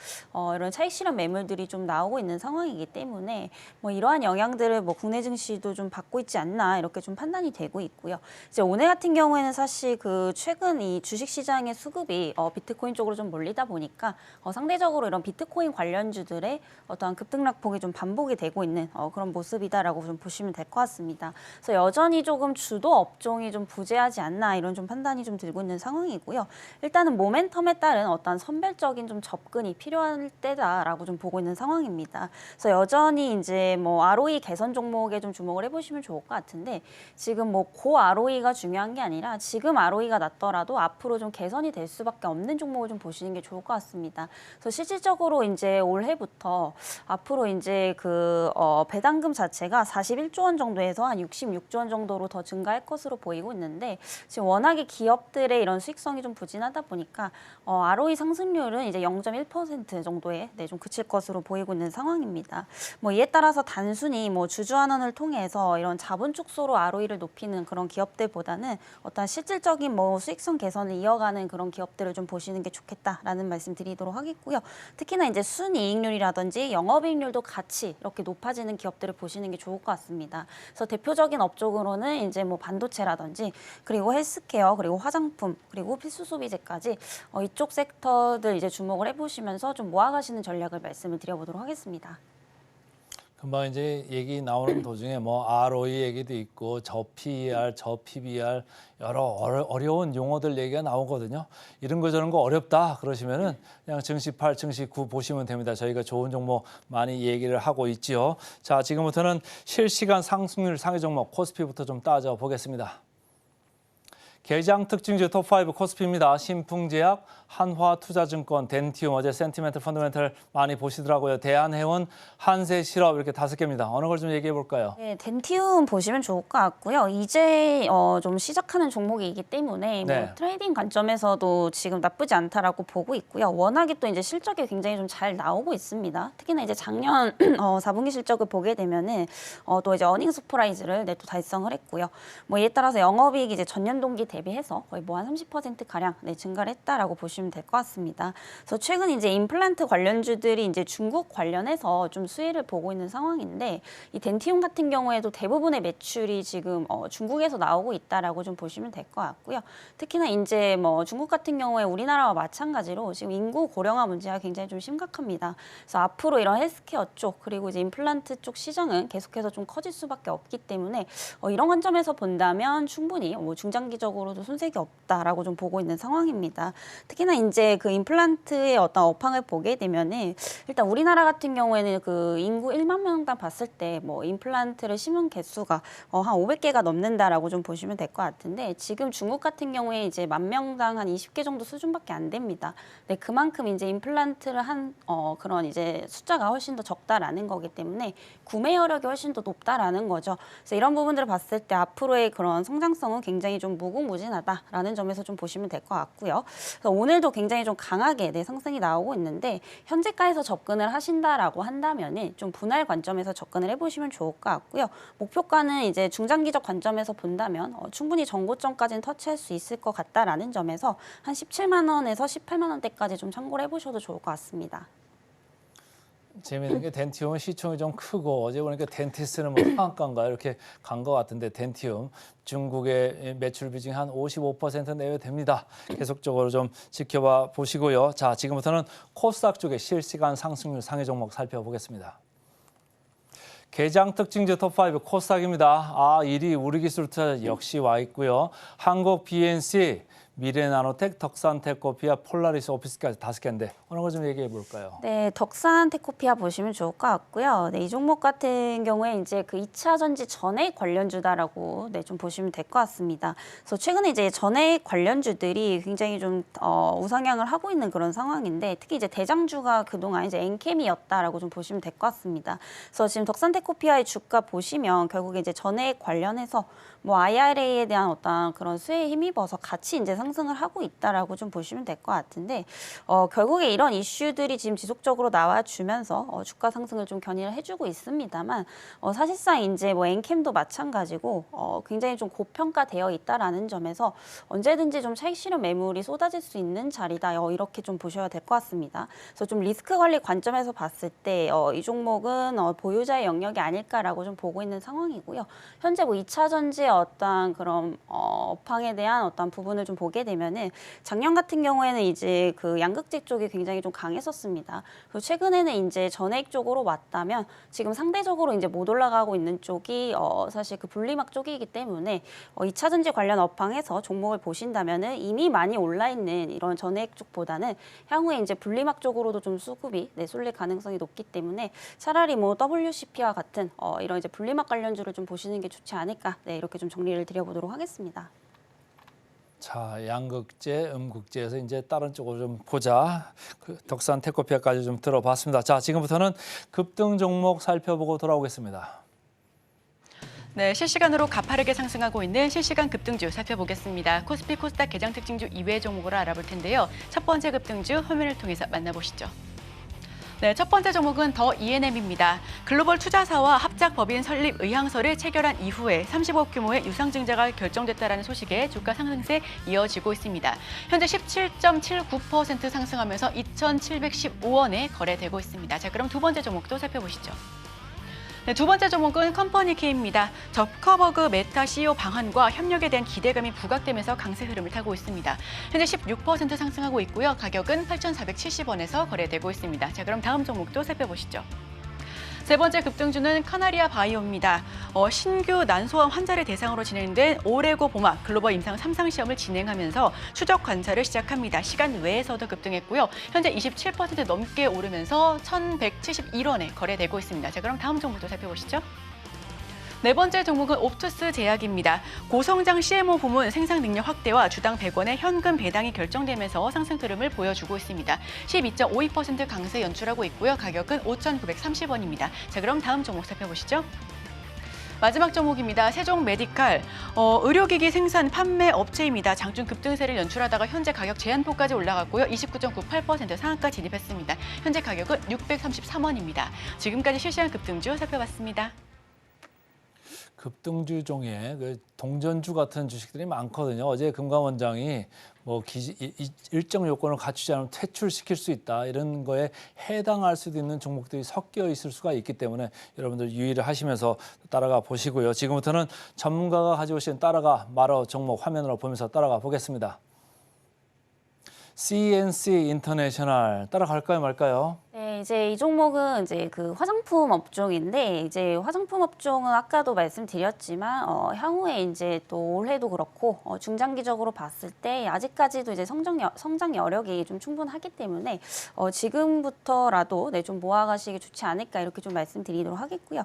이런 차익 실현 매물들이 좀 나오고 있는 상황이기 때문에 뭐 이러한 영향들을 뭐 국내 증시도 좀 받고 있지 않나 이렇게 좀 판단이 되고 있고요. 이제 오늘 같은 경우에는 사실 그 최근 이 주식 시장의 수급이 비트코인 쪽으로 좀 몰리다 보니까 상대적으로 이런 비트코인 관련주들의 어떠한 급등락폭이 좀 반복이 되고 있는 그런 모습이다라고 좀 보시면 될 것 같습니다. 그래서 여전히 조금 주도 업종이 좀 부재하지 않나 이런 좀 판단이 좀 들고 있는 상황이고요. 일단은 모멘텀에 따른 어떤 선별적인 좀 접근이 필요할 때다라고 좀 보고 있는 상황입니다. 그래서 여전히 이제 뭐 ROE 개선 종목에 좀 주목을 해보시면 좋을 것 같은데 지금 뭐 고 ROE가 중요한 게 아니라 지금 ROE가 낮더라도 앞으로 좀 개선이 될 수밖에 없는 종목을 좀 보시는 게 좋을 것 같습니다. 그래서 실질적으로 이제 올해부터 앞으로 이제 그 배당금 자체가 41조 원 정도에서 한 66조 원 정도로 더 증가할 것으로 보이고 있는데 지금 워낙에 기업들의 이런 수익성이 좀 부진하다 보니까 ROE 상승률은 이제 0.1% 정도에 좀 그칠 것으로 보이고 있는 상황입니다. 뭐 이에 따라서 단순히 뭐 주주환원을 통해서 이런 자본 축소로 ROE를 높이는 그런 기업들보다는 어떤 실질적인 뭐 수익성 개선을 이어가는 그런 기업들을 좀 보시는 게 좋겠다라는 말씀 드리도록 하겠고요. 특히나 이제 순이익률이라든지 영업이익률도 같이 이렇게 높아지는 기업들을 보시는 게 좋을 것 같습니다. 그래서 대표적인 업종으로는 이제 뭐 반도체라든지 그리고 헬스케어 그리고 화장품 그리고 필수 소비재까지 이쪽 섹터들 이제 주목을 해보시면서 좀 모아가시는 전략을 말씀을 드려보도록 하겠습니다. 금방 이제 얘기 나오는 도중에 뭐 ROE 얘기도 있고 저 PER, 저 PBR 여러 어려운 용어들 얘기가 나오거든요. 이런 거 저런 거 어렵다 그러시면은 그냥 증시 8, 증시 9 보시면 됩니다. 저희가 좋은 종목 많이 얘기를 하고 있지요. 자, 지금부터는 실시간 상승률 상위 종목 코스피부터 좀 따져 보겠습니다. 개장 특징주 톱5 코스피입니다. 신풍제약, 한화투자증권, 덴티움, 어제 센티멘털, 펀더멘털 많이 보시더라고요. 대한해운, 한세실업 이렇게 5개입니다. 어느 걸 좀 얘기해 볼까요? 네, 덴티움 보시면 좋을 것 같고요. 이제 좀 시작하는 종목이기 때문에 네. 뭐 트레이딩 관점에서도 지금 나쁘지 않다라고 보고 있고요. 워낙에 또 이제 실적이 굉장히 좀 잘 나오고 있습니다. 특히나 이제 작년 4분기 실적을 보게 되면은 또 이제 어닝 서프라이즈를 또 달성을 했고요. 뭐 이에 따라서 영업이익이 이제 전년 동기 대비해서 거의 뭐 한 30% 가량 증가를 했다라고 보시면 될 것 같습니다. 그래서 최근 이제 임플란트 관련주들이 이제 중국 관련해서 좀 수혜를 보고 있는 상황인데 이 덴티움 같은 경우에도 대부분의 매출이 지금 중국에서 나오고 있다라고 좀 보시면 될 것 같고요. 특히나 이제 뭐 중국 같은 경우에 우리나라와 마찬가지로 지금 인구 고령화 문제가 굉장히 좀 심각합니다. 그래서 앞으로 이런 헬스케어 쪽 그리고 이제 임플란트 쪽 시장은 계속해서 좀 커질 수밖에 없기 때문에 이런 관점에서 본다면 충분히 뭐 중장기적으로도 손색이 없다라고 좀 보고 있는 상황입니다. 특히나 이제 그 임플란트의 어떤 업황을 보게 되면은 일단 우리나라 같은 경우에는 그 인구 1만 명당 봤을 때 뭐 임플란트를 심은 개수가 한 500개가 넘는다라고 좀 보시면 될 것 같은데 지금 중국 같은 경우에 이제 10,000명당 한 20개 정도 수준밖에 안 됩니다. 네, 그만큼 이제 임플란트를 한 그런 이제 숫자가 훨씬 더 적다라는 거기 때문에 구매 여력이 훨씬 더 높다라는 거죠. 그래서 이런 부분들을 봤을 때 앞으로의 그런 성장성은 굉장히 좀 무궁무진하다라는 점에서 좀 보시면 될 것 같고요. 그래서 오늘도 굉장히 좀 강하게 상승이 나오고 있는데 현재가에서 접근을 하신다라고 한다면은 좀 분할 관점에서 접근을 해보시면 좋을 것 같고요. 목표가는 이제 중장기적 관점에서 본다면 충분히 전고점까지는 터치할 수 있을 것 같다라는 점에서 한 17만 원에서 18만 원대까지 좀 참고를 해보셔도 좋을 것 같습니다. 재미있는 게 덴티움은 시총이 좀 크고 어제 보니까 덴티스는 뭐 상한가인가 이렇게 간 것 같은데 덴티움 중국의 매출 비중이 한 55% 내외 됩니다. 계속적으로 좀 지켜봐 보시고요. 자, 지금부터는 코스닥 쪽의 실시간 상승률 상위 종목 살펴보겠습니다. 개장 특징주 톱5 코스닥입니다. 1위 우리기술투자 역시 와 있고요. 한국 BNC, 미래나노텍, 덕산테크노피아, 폴라리스 오피스까지 5개인데 어느 걸 좀 얘기해 볼까요? 네, 덕산테크노피아 보시면 좋을 것 같고요. 네, 이 종목 같은 경우에 이제 그 2차 전지 전해액 관련주다라고 좀 보시면 될 것 같습니다. 그래서 최근에 이제 전해액 관련주들이 굉장히 좀 우상향을 하고 있는 그런 상황인데 특히 이제 대장주가 그동안 이제 엔캠이었다라고 좀 보시면 될 것 같습니다. 그래서 지금 덕산테크노피아의 주가 보시면 결국에 이제 전해액 관련해서 뭐 IRA에 대한 어떤 그런 수혜에 힘입어서 같이 이제 상승을 하고 있다라고 좀 보시면 될 것 같은데 결국에 이런 이슈들이 지금 지속적으로 나와주면서 주가 상승을 좀 견인을 해주고 있습니다만 사실상 이제 뭐 엔캠도 마찬가지고 굉장히 좀 고평가되어 있다라는 점에서 언제든지 좀 차익 실현 매물이 쏟아질 수 있는 자리다 이렇게 좀 보셔야 될 것 같습니다. 그래서 좀 리스크 관리 관점에서 봤을 때 이 종목은 보유자의 영역이 아닐까라고 좀 보고 있는 상황이고요. 현재 뭐 2차 전지의 어떤 그런 업황에 대한 어떤 부분을 좀 보게 되면은 작년 같은 경우에는 이제 그 양극재 쪽이 굉장히 좀 강했었습니다. 그리고 최근에는 이제 전해액 쪽으로 왔다면 지금 상대적으로 이제 못 올라가고 있는 쪽이 사실 그 분리막 쪽이기 때문에 2차 전지 관련 업황에서 종목을 보신다면은 이미 많이 올라 있는 이런 전해액 쪽보다는 향후에 이제 분리막 쪽으로도 좀 수급이 쏠릴 가능성이 높기 때문에 차라리 뭐 WCP와 같은 이런 이제 분리막 관련주를 좀 보시는 게 좋지 않을까 이렇게 좀 정리를 드려보도록 하겠습니다. 자, 양극재, 음극재에서 이제 다른 쪽으로 좀 보자. 덕산테크노피아까지 좀 들어봤습니다. 자, 지금부터는 급등 종목 살펴보고 돌아오겠습니다. 네, 실시간으로 가파르게 상승하고 있는 실시간 급등주 살펴보겠습니다. 코스피 코스닥 개장 특징주 2회 종목으로 알아볼 텐데요. 첫 번째 급등주 화면을 통해서 만나보시죠. 네, 첫 번째 종목은 더 E&M입니다. 글로벌 투자사와 합작법인 설립 의향서를 체결한 이후에 30억 규모의 유상증자가 결정됐다는 소식에 주가 상승세 이어지고 있습니다. 현재 17.79% 상승하면서 2,715원에 거래되고 있습니다. 자, 그럼 두 번째 종목도 살펴보시죠. 네, 두 번째 종목은 컴퍼니K입니다. 저커버그 메타 CEO 방한과 협력에 대한 기대감이 부각되면서 강세 흐름을 타고 있습니다. 현재 16% 상승하고 있고요. 가격은 8,470원에서 거래되고 있습니다. 자, 그럼 다음 종목도 살펴보시죠. 세 번째 급등주는 카나리아 바이오입니다. 신규 난소암 환자를 대상으로 진행된 오레고 보마 글로벌 임상 3상 시험을 진행하면서 추적 관찰을 시작합니다. 시간 외에서도 급등했고요. 현재 27% 넘게 오르면서 1,171원에 거래되고 있습니다. 자, 그럼 다음 종목도 살펴보시죠. 네 번째 종목은 옵투스 제약입니다. 고성장 CMO 부문 생산 능력 확대와 주당 100원의 현금 배당이 결정되면서 상승 흐름을 보여주고 있습니다. 12.52% 강세 연출하고 있고요. 가격은 5,930원입니다. 자, 그럼 다음 종목 살펴보시죠. 마지막 종목입니다. 세종 메디칼, 의료기기 생산 판매 업체입니다. 장중 급등세를 연출하다가 현재 가격 제한폭까지 올라갔고요. 29.98% 상한가 진입했습니다. 현재 가격은 633원입니다. 지금까지 실시간 급등주 살펴봤습니다. 급등주 중에 그 동전주 같은 주식들이 많거든요. 어제 금감원장이 뭐 일정 요건을 갖추지 않으면 퇴출시킬 수 있다, 이런 거에 해당할 수도 있는 종목들이 섞여 있을 수가 있기 때문에 여러분들 유의를 하시면서 따라가 보시고요. 지금부터는 전문가가 가져오신 따라가 말어 종목 화면으로 보면서 따라가 보겠습니다. CNC 인터내셔널 따라갈까요 말까요? 네, 이제 이 종목은 이제 그 화장품 업종인데, 이제 화장품 업종은 아까도 말씀드렸지만 향후에 이제 또 올해도 그렇고 중장기적으로 봤을 때 아직까지도 이제 성장 여력이 좀 충분하기 때문에 지금부터라도 좀 모아가시기 좋지 않을까, 이렇게 좀 말씀드리도록 하겠고요.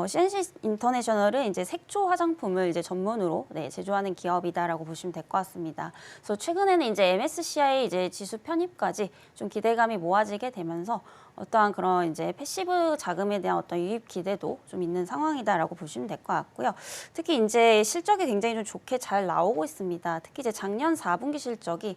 CNC 인터내셔널은 이제 색조 화장품을 이제 전문으로 제조하는 기업이다라고 보시면 될 것 같습니다. 그래서 최근에는 이제 MSCI 이제 지수 편입까지 좀 기대감이 모아지게 되면서 어떠한 그런 이제 패시브 자금에 대한 어떤 유입 기대도 좀 있는 상황이다라고 보시면 될 것 같고요. 특히 이제 실적이 굉장히 좀 좋게 잘 나오고 있습니다. 특히 이제 작년 4분기 실적이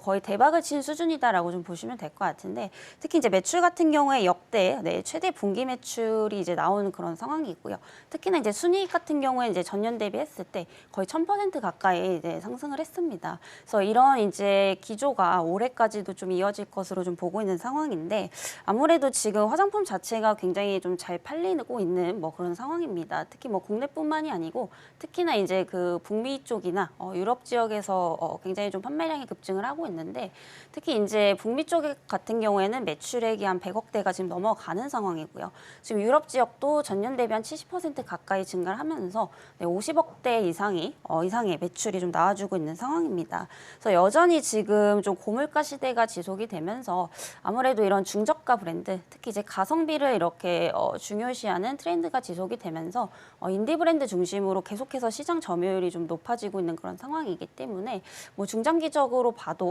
거의 대박을 친 수준이다라고 좀 보시면 될 것 같은데, 특히 이제 매출 같은 경우에 역대 최대 분기 매출이 이제 나오는 그런 상황이고요. 특히나 이제 순이익 같은 경우에 이제 전년 대비했을 때 거의 1000% 가까이 이제 상승을 했습니다. 그래서 이런 이제 기조가 올해까지도 좀 이어질 것으로 좀 보고 있는 상황인데, 아무래도 지금 화장품 자체가 굉장히 좀 잘 팔리고 있는 그런 상황입니다. 특히 국내뿐만이 아니고 특히나 이제 그 북미 쪽이나 유럽 지역에서 굉장히 좀 판매량이 급증을 하고 있는데, 특히 이제 북미 쪽 같은 경우에는 매출액이 한 100억대가 지금 넘어가는 상황이고요. 지금 유럽 지역도 전년 대비 한 70% 가까이 증가를 하면서 50억대 이상의 매출이 좀 나와주고 있는 상황입니다. 그래서 여전히 지금 좀 고물가 시대가 지속이 되면서 아무래도 이런 중저가 브랜드, 특히 이제 가성비를 이렇게 중요시하는 트렌드가 지속이 되면서 인디 브랜드 중심으로 계속해서 시장 점유율이 좀 높아지고 있는 그런 상황이기 때문에 중장기적으로 봐도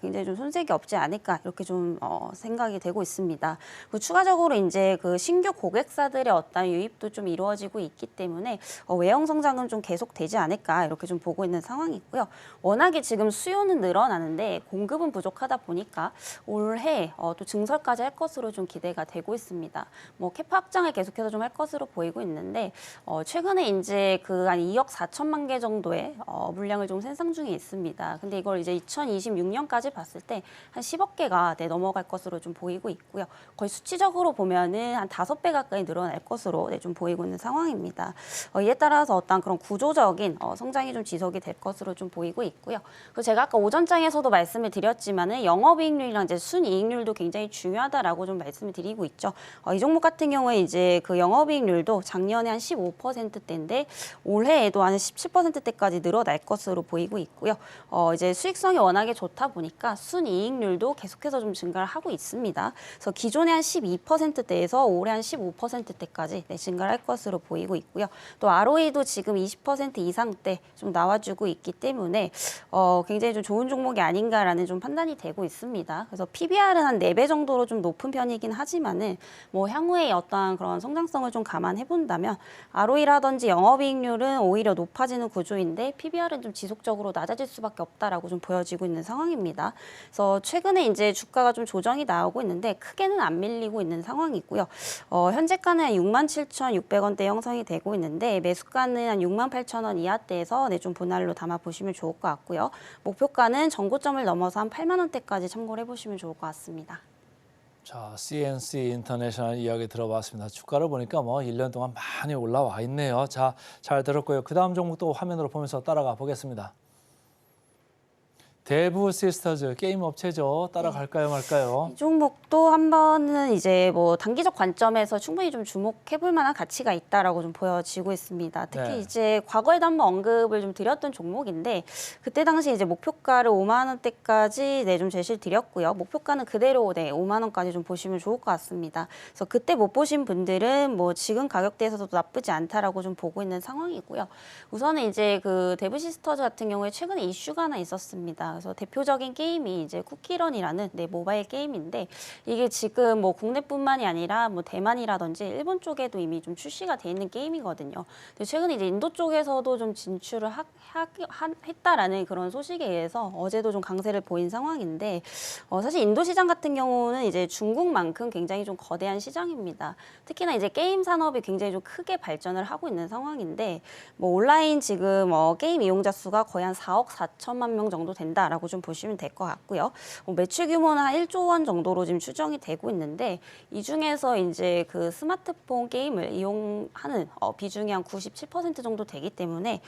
굉장히 좀 손색이 없지 않을까, 이렇게 좀 생각이 되고 있습니다. 그리고 추가적으로 이제 그 신규 고객사들의 어떤 유입도 좀 이루어지고 있기 때문에 외형 성장은 좀 계속되지 않을까, 이렇게 좀 보고 있는 상황이고요. 워낙에 지금 수요는 늘어나는데 공급은 부족하다 보니까 올해 또 증설까지 할 것으로 좀 기대가 되고 있습니다. 캐파 확장을 계속해서 좀 할 것으로 보이고 있는데, 최근에 이제 그 한 2억 4천만 개 정도의 물량을 좀 생산 중에 있습니다. 근데 이걸 이제 2026년까지 봤을 때 한 10억 개가 넘어갈 것으로 좀 보이고 있고요. 거의 수치적으로 보면은 한 5배 가까이 늘어날 것으로 좀 보이고 있는 상황입니다. 이에 따라서 어떤 그런 구조적인 성장이 좀 지속이 될 것으로 좀 보이고 있고요. 그리고 제가 아까 오전장에서도 말씀을 드렸지만은 영업이익률이랑 이제 순이익률도 굉장히 중요하다라고 좀 말씀을 드리고 있죠. 이 종목 같은 경우에 이제 그 영업이익률도 작년에 한 15%대인데 올해에도 한 17%대까지 늘어날 것으로 보이고 있고요. 이제 수익성이 워낙에 좋다 보니까 순이익률도 계속해서 좀 증가를 하고 있습니다. 그래서 기존에 한 12%대에서 올해 한 15%대까지 증가를 할 것으로 보이고 있고요. 또 ROE도 지금 20% 이상대 좀 나와주고 있기 때문에 굉장히 좀 좋은 종목이 아닌가라는 좀 판단이 되고 있습니다. 그래서 PBR은 한 4배 정도로 좀 높은 편이긴 하지만은 향후에 어떠한 그런 성장성을 좀 감안해 본다면 ROE라든지 영업이익률은 오히려 높아지는 구조인데 PBR은 좀 지속적으로 낮아질 수밖에 없다라고 좀 보여지고 있는 상황입니다. 그래서 최근에 이제 주가가 좀 조정이 나오고 있는데 크게는 안 밀리고 있는 상황이고요. 현재가는 67,600원대 형성이 되고 있는데 매수가는 한 68,000원 이하대에서 좀 분할로 담아 보시면 좋을 것 같고요. 목표가는 전고점을 넘어서 한 8만 원대까지 참고를 해보시면 좋을 것 같습니다. 자, CNC 인터내셔널 이야기 들어봤습니다. 주가를 보니까 1년 동안 많이 올라와 있네요. 자, 잘 들었고요. 그 다음 종목도 화면으로 보면서 따라가 보겠습니다. 대부 시스터즈 게임 업체죠. 따라갈까요, 말까요? 이 종목도 한 번은 이제 뭐 단기적 관점에서 충분히 좀 주목해볼 만한 가치가 있다라고 좀 보여지고 있습니다. 특히 네. 이제 과거에도 한번 언급을 좀 드렸던 종목인데 그때 당시 이제 목표가를 5만 원대까지 좀 제시를 드렸고요. 목표가는 그대로 5만 원까지 좀 보시면 좋을 것 같습니다. 그래서 그때 못 보신 분들은 뭐 지금 가격대에서도 나쁘지 않다라고 좀 보고 있는 상황이고요. 우선은 이제 그 대부 시스터즈 같은 경우에 최근에 이슈가 하나 있었습니다. 그래서 대표적인 게임이 이제 쿠키런이라는 모바일 게임인데 이게 지금 뭐 국내뿐만이 아니라 뭐 대만이라든지 일본 쪽에도 이미 좀 출시가 돼 있는 게임이거든요. 근데 최근에 이제 인도 쪽에서도 좀 진출을 했다라는 그런 소식에 의해서 어제도 좀 강세를 보인 상황인데 사실 인도 시장 같은 경우는 이제 중국만큼 굉장히 좀 거대한 시장입니다. 특히나 이제 게임 산업이 굉장히 좀 크게 발전을 하고 있는 상황인데 뭐 온라인 지금 게임 이용자 수가 거의 한 4억 4천만 명 정도 된다라고 좀 보시면 될 것 같고요. 매출 규모는 한 1조 원 정도로 지금 추정이 되고 있는데 이 중에서 이제 그 스마트폰 게임을 이용하는 비중이 한 97% 정도 되기 때문에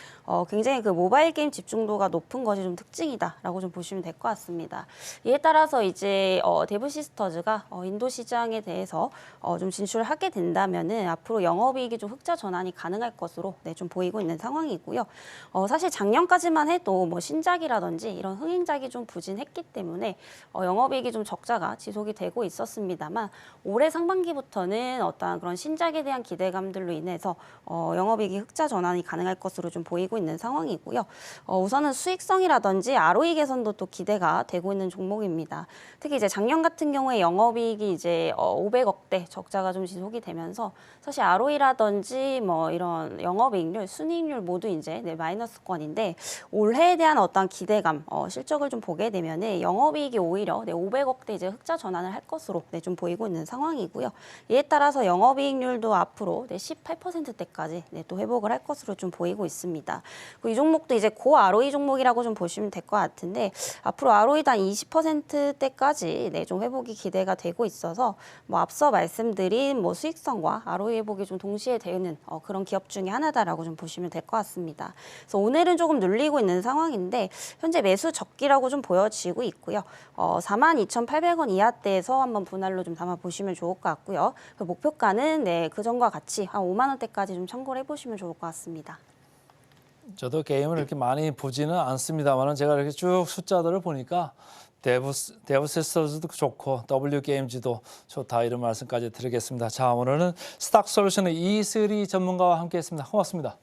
굉장히 그 모바일 게임 집중도가 높은 것이 좀 특징이다라고 좀 보시면 될 것 같습니다. 이에 따라서 이제 대부 시스터즈가 인도 시장에 대해서 좀 진출을 하게 된다면은 앞으로 영업이익이 좀 흑자 전환이 가능할 것으로 좀 보이고 있는 상황이고요. 사실 작년까지만 해도 뭐 신작이라든지 이런 흥행작이 좀 부진했기 때문에 영업이익이 좀 적자가 지속이 되고 있었습니다만 올해 상반기부터는 어떠한 그런 신작에 대한 기대감들로 인해서 영업이익이 흑자 전환이 가능할 것으로 좀 보이고 있는 상황이고요. 우선은 수익성이라든지 ROE 개선도 또 기대가 되고 있는 종목입니다. 특히 이제 작년 같은 경우에 영업이익이 이제 500억대 적자가 좀 지속이 되면서 사실 ROE라든지 뭐 이런 영업이익률, 순이익률 모두 이제 마이너스권인데 올해에 대한 어떤 기대감, 실적을 좀 보게 되면은 영업이익이 오히려 500억대 이제 흑자 전환을 할 것으로 좀 보이고 있는 상황이고요. 이에 따라서 영업이익률도 앞으로 18%대까지 또 회복을 할 것으로 좀 보이고 있습니다. 이 종목도 이제 고 ROE 종목이라고 좀 보시면 될 것 같은데 앞으로 ROE도 한 20%대까지 좀 회복이 기대가 되고 있어서 뭐 앞서 말씀드린 뭐 수익성과 ROE 회복이 좀 동시에 되는 그런 기업 중에 하나다라고 좀 보시면 될 것 같습니다. 그래서 오늘은 조금 눌리고 있는 상황인데 현재 매수 적기라고 좀 보여지고 있고요. 42,800원 이하대에서 한번 분할로 좀 담아 보시면 좋을 것 같고요. 그 목표가는 그전과 같이 한 5만 원대까지 좀 참고를 해보시면 좋을 것 같습니다. 저도 게임을 이렇게 많이 보지는 않습니다만 제가 이렇게 쭉 숫자들을 보니까 대부 시스터즈도 좋고 W게임즈도 좋다 이런 말씀까지 드리겠습니다. 자, 오늘은 스탁솔루션의 이슬이 전문가와 함께했습니다. 고맙습니다.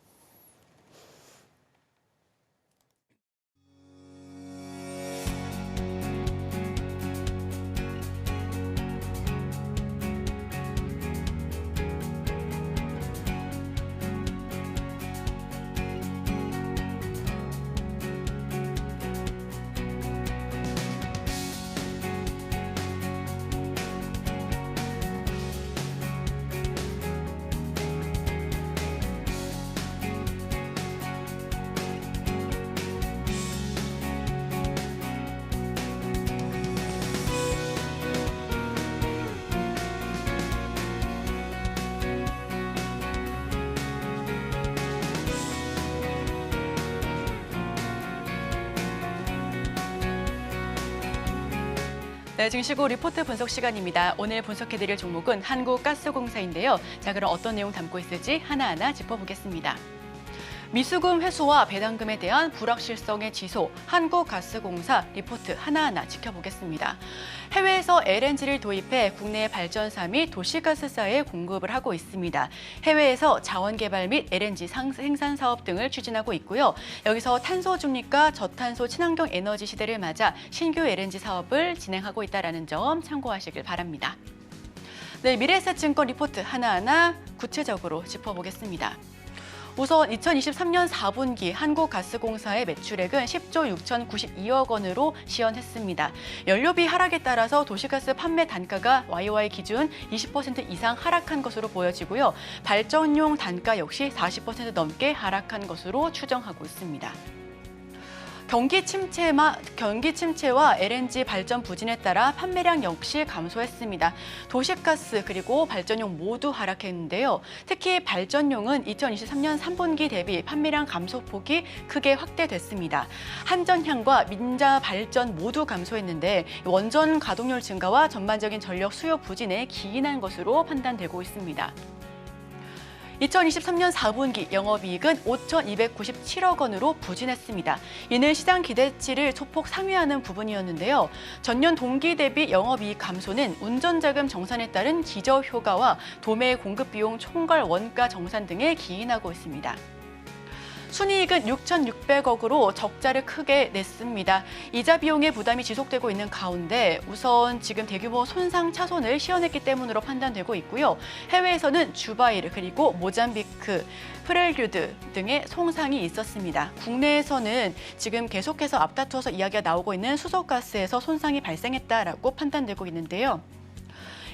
네, 증시고 리포트 분석 시간입니다. 오늘 분석해드릴 종목은 한국가스공사인데요. 자, 그럼 어떤 내용 담고 있을지 하나하나 짚어보겠습니다. 미수금 회수와 배당금에 대한 불확실성의 지소, 한국가스공사 리포트 하나하나 지켜보겠습니다. 해외에서 LNG를 도입해 국내 발전사 및 도시가스사에 공급을 하고 있습니다. 해외에서 자원개발 및 LNG 생산 사업 등을 추진하고 있고요. 여기서 탄소 중립과 저탄소 친환경 에너지 시대를 맞아 신규 LNG 사업을 진행하고 있다는 점 참고하시길 바랍니다. 네, 미래에셋증권 리포트 하나하나 구체적으로 짚어보겠습니다. 우선 2023년 4분기 한국가스공사의 매출액은 10조 6,092억 원으로 시현했습니다. 연료비 하락에 따라서 도시가스 판매 단가가 YOY 기준 20% 이상 하락한 것으로 보여지고요. 발전용 단가 역시 40% 넘게 하락한 것으로 추정하고 있습니다. 경기 침체와 LNG 발전 부진에 따라 판매량 역시 감소했습니다. 도시가스 그리고 발전용 모두 하락했는데요. 특히 발전용은 2023년 3분기 대비 판매량 감소폭이 크게 확대됐습니다. 한전향과 민자 발전 모두 감소했는데 원전 가동률 증가와 전반적인 전력 수요 부진에 기인한 것으로 판단되고 있습니다. 2023년 4분기 영업이익은 5,297억 원으로 부진했습니다. 이는 시장 기대치를 소폭 상회하는 부분이었는데요. 전년 동기 대비 영업이익 감소는 운전자금 정산에 따른 기저효과와 도매 공급 비용 총괄 원가 정산 등에 기인하고 있습니다. 순이익은 6,600억으로 적자를 크게 냈습니다. 이자 비용의 부담이 지속되고 있는 가운데 우선 지금 대규모 손상 차손을 시현했기 때문으로 판단되고 있고요. 해외에서는 주바이르 그리고 모잠비크, 프렐류드 등의 손상이 있었습니다. 국내에서는 지금 계속해서 앞다투어서 이야기가 나오고 있는 수소가스에서 손상이 발생했다라고 판단되고 있는데요.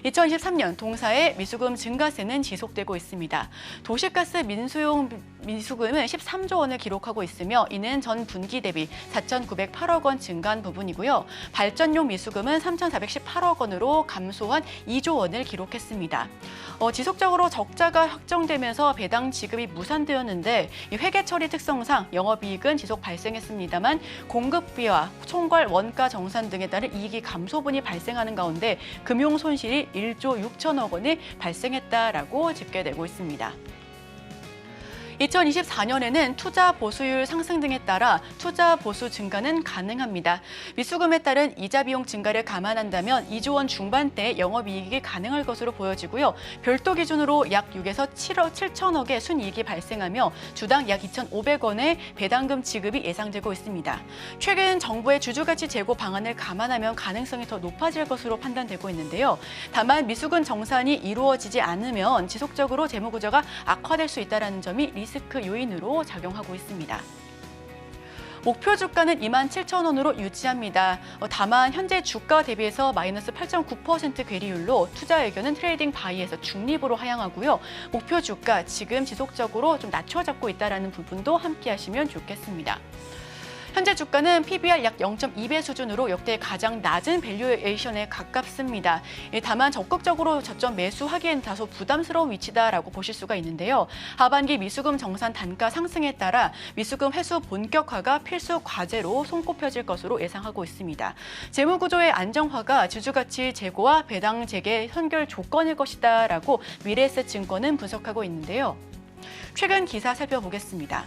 2023년 동사의 미수금 증가세는 지속되고 있습니다. 도시가스 민수용 미수금은 13조 원을 기록하고 있으며 이는 전 분기 대비 4,908억 원 증가한 부분이고요. 발전용 미수금은 3,418억 원으로 감소한 2조 원을 기록했습니다. 지속적으로 적자가 확정되면서 배당 지급이 무산되었는데 이 회계 처리 특성상 영업이익은 지속 발생했습니다만 공급비와 총괄 원가 정산 등에 따른 이익이 감소분이 발생하는 가운데 금융 손실이 1조 6천억 원이 발생했다라고 집계되고 있습니다. 2024년에는 투자 보수율 상승 등에 따라 투자 보수 증가는 가능합니다. 미수금에 따른 이자 비용 증가를 감안한다면 2조 원 중반대 영업이익이 가능할 것으로 보여지고요. 별도 기준으로 약 6에서 7천억의 순이익이 발생하며 주당 약 2,500원의 배당금 지급이 예상되고 있습니다. 최근 정부의 주주가치 제고 방안을 감안하면 가능성이 더 높아질 것으로 판단되고 있는데요. 다만 미수금 정산이 이루어지지 않으면 지속적으로 재무구조가 악화될 수 있다는 점이 리스크 요인으로 작용하고 있습니다. 목표 주가는 27,000원으로 유지합니다. 다만 현재 주가 대비해서 마이너스 8.9% 괴리율로 투자 의견은 트레이딩 바이에서 중립으로 하향하고요. 목표 주가 지금 지속적으로 좀 낮춰 잡고 있다는 부분도 함께 하시면 좋겠습니다. 현재 주가는 PBR 약 0.2배 수준으로 역대 가장 낮은 밸류에이션에 가깝습니다. 다만 적극적으로 저점 매수하기엔 다소 부담스러운 위치다라고 보실 수가 있는데요. 하반기 미수금 정산 단가 상승에 따라 미수금 회수 본격화가 필수 과제로 손꼽혀질 것으로 예상하고 있습니다. 재무구조의 안정화가 주주가치 제고와 배당 재개 선결 조건일 것이다라고 미래에셋증권은 분석하고 있는데요. 최근 기사 살펴보겠습니다.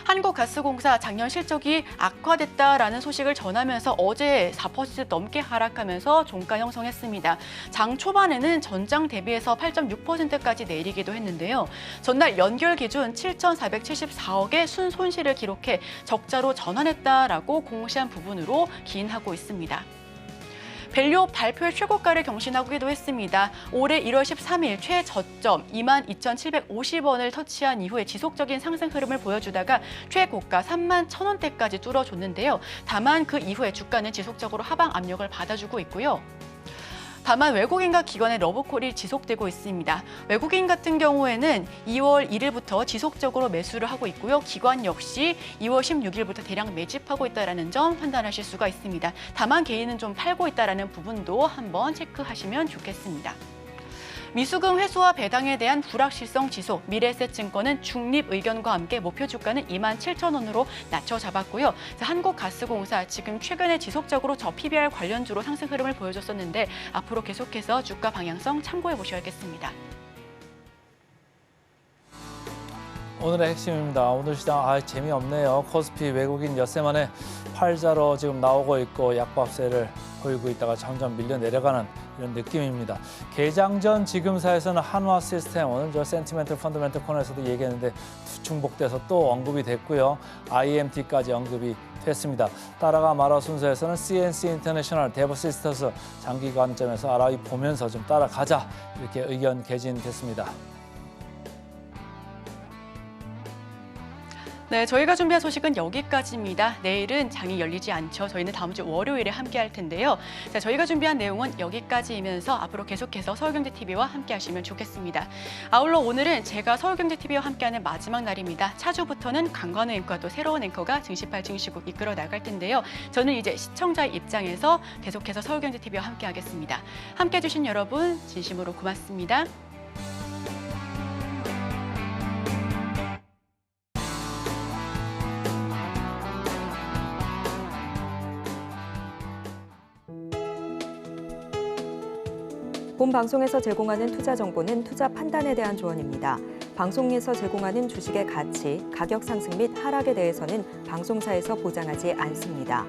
한국가스공사 작년 실적이 악화됐다라는 소식을 전하면서 어제 4% 넘게 하락하면서 종가 형성했습니다. 장 초반에는 전장 대비해서 8.6%까지 내리기도 했는데요. 전날 연결 기준 7,474억의 순손실을 기록해 적자로 전환했다라고 공시한 부분으로 기인하고 있습니다. 밸류 발표의 최고가를 경신하기도 했습니다. 올해 1월 13일 최저점 22,750원을 터치한 이후에 지속적인 상승 흐름을 보여주다가 최고가 31,000원대까지 뚫어줬는데요. 다만 그 이후에 주가는 지속적으로 하방 압력을 받아주고 있고요. 다만 외국인과 기관의 러브콜이 지속되고 있습니다. 외국인 같은 경우에는 2월 1일부터 지속적으로 매수를 하고 있고요. 기관 역시 2월 16일부터 대량 매집하고 있다는 점 판단하실 수가 있습니다. 다만 개인은 좀 팔고 있다는 부분도 한번 체크하시면 좋겠습니다. 미수금 회수와 배당에 대한 불확실성 지속, 미래에셋증권은 중립 의견과 함께 목표 주가는 27,000원으로 낮춰 잡았고요. 한국가스공사 지금 최근에 지속적으로 저PBR 관련주로 상승 흐름을 보여줬었는데 앞으로 계속해서 주가 방향성 참고해 보셔야겠습니다. 오늘의 핵심입니다. 오늘 시장 재미없네요. 코스피 외국인 엿새 만에 팔자로 지금 나오고 있고 약박세를 보이고 있다가 점점 밀려 내려가는 이런 느낌입니다. 개장 전 지금사에서는 한화 시스템, 오늘 저 센티멘트 펀더멘트 코너에서도 얘기했는데 중복돼서 또 언급이 됐고요. IMT까지 언급이 됐습니다. 따라가 말아 순서에서는 CNC 인터내셔널, 데브시스터스 장기 관점에서 알아보면서 좀 따라가자 이렇게 의견 개진됐습니다. 네, 저희가 준비한 소식은 여기까지입니다. 내일은 장이 열리지 않죠. 저희는 다음 주 월요일에 함께 할 텐데요. 자, 저희가 준비한 내용은 여기까지이면서 앞으로 계속해서 서울경제TV와 함께 하시면 좋겠습니다. 아울러 오늘은 제가 서울경제TV와 함께하는 마지막 날입니다. 차주부터는 강관우 앵커와 또 새로운 앵커가 증시팔 증시국 이끌어 나갈 텐데요. 저는 이제 시청자의 입장에서 계속해서 서울경제TV와 함께 하겠습니다. 함께 해주신 여러분 진심으로 고맙습니다. 본 방송에서 제공하는 투자 정보는 투자 판단에 대한 조언입니다. 방송에서 제공하는 주식의 가치, 가격 상승 및 하락에 대해서는 방송사에서 보장하지 않습니다.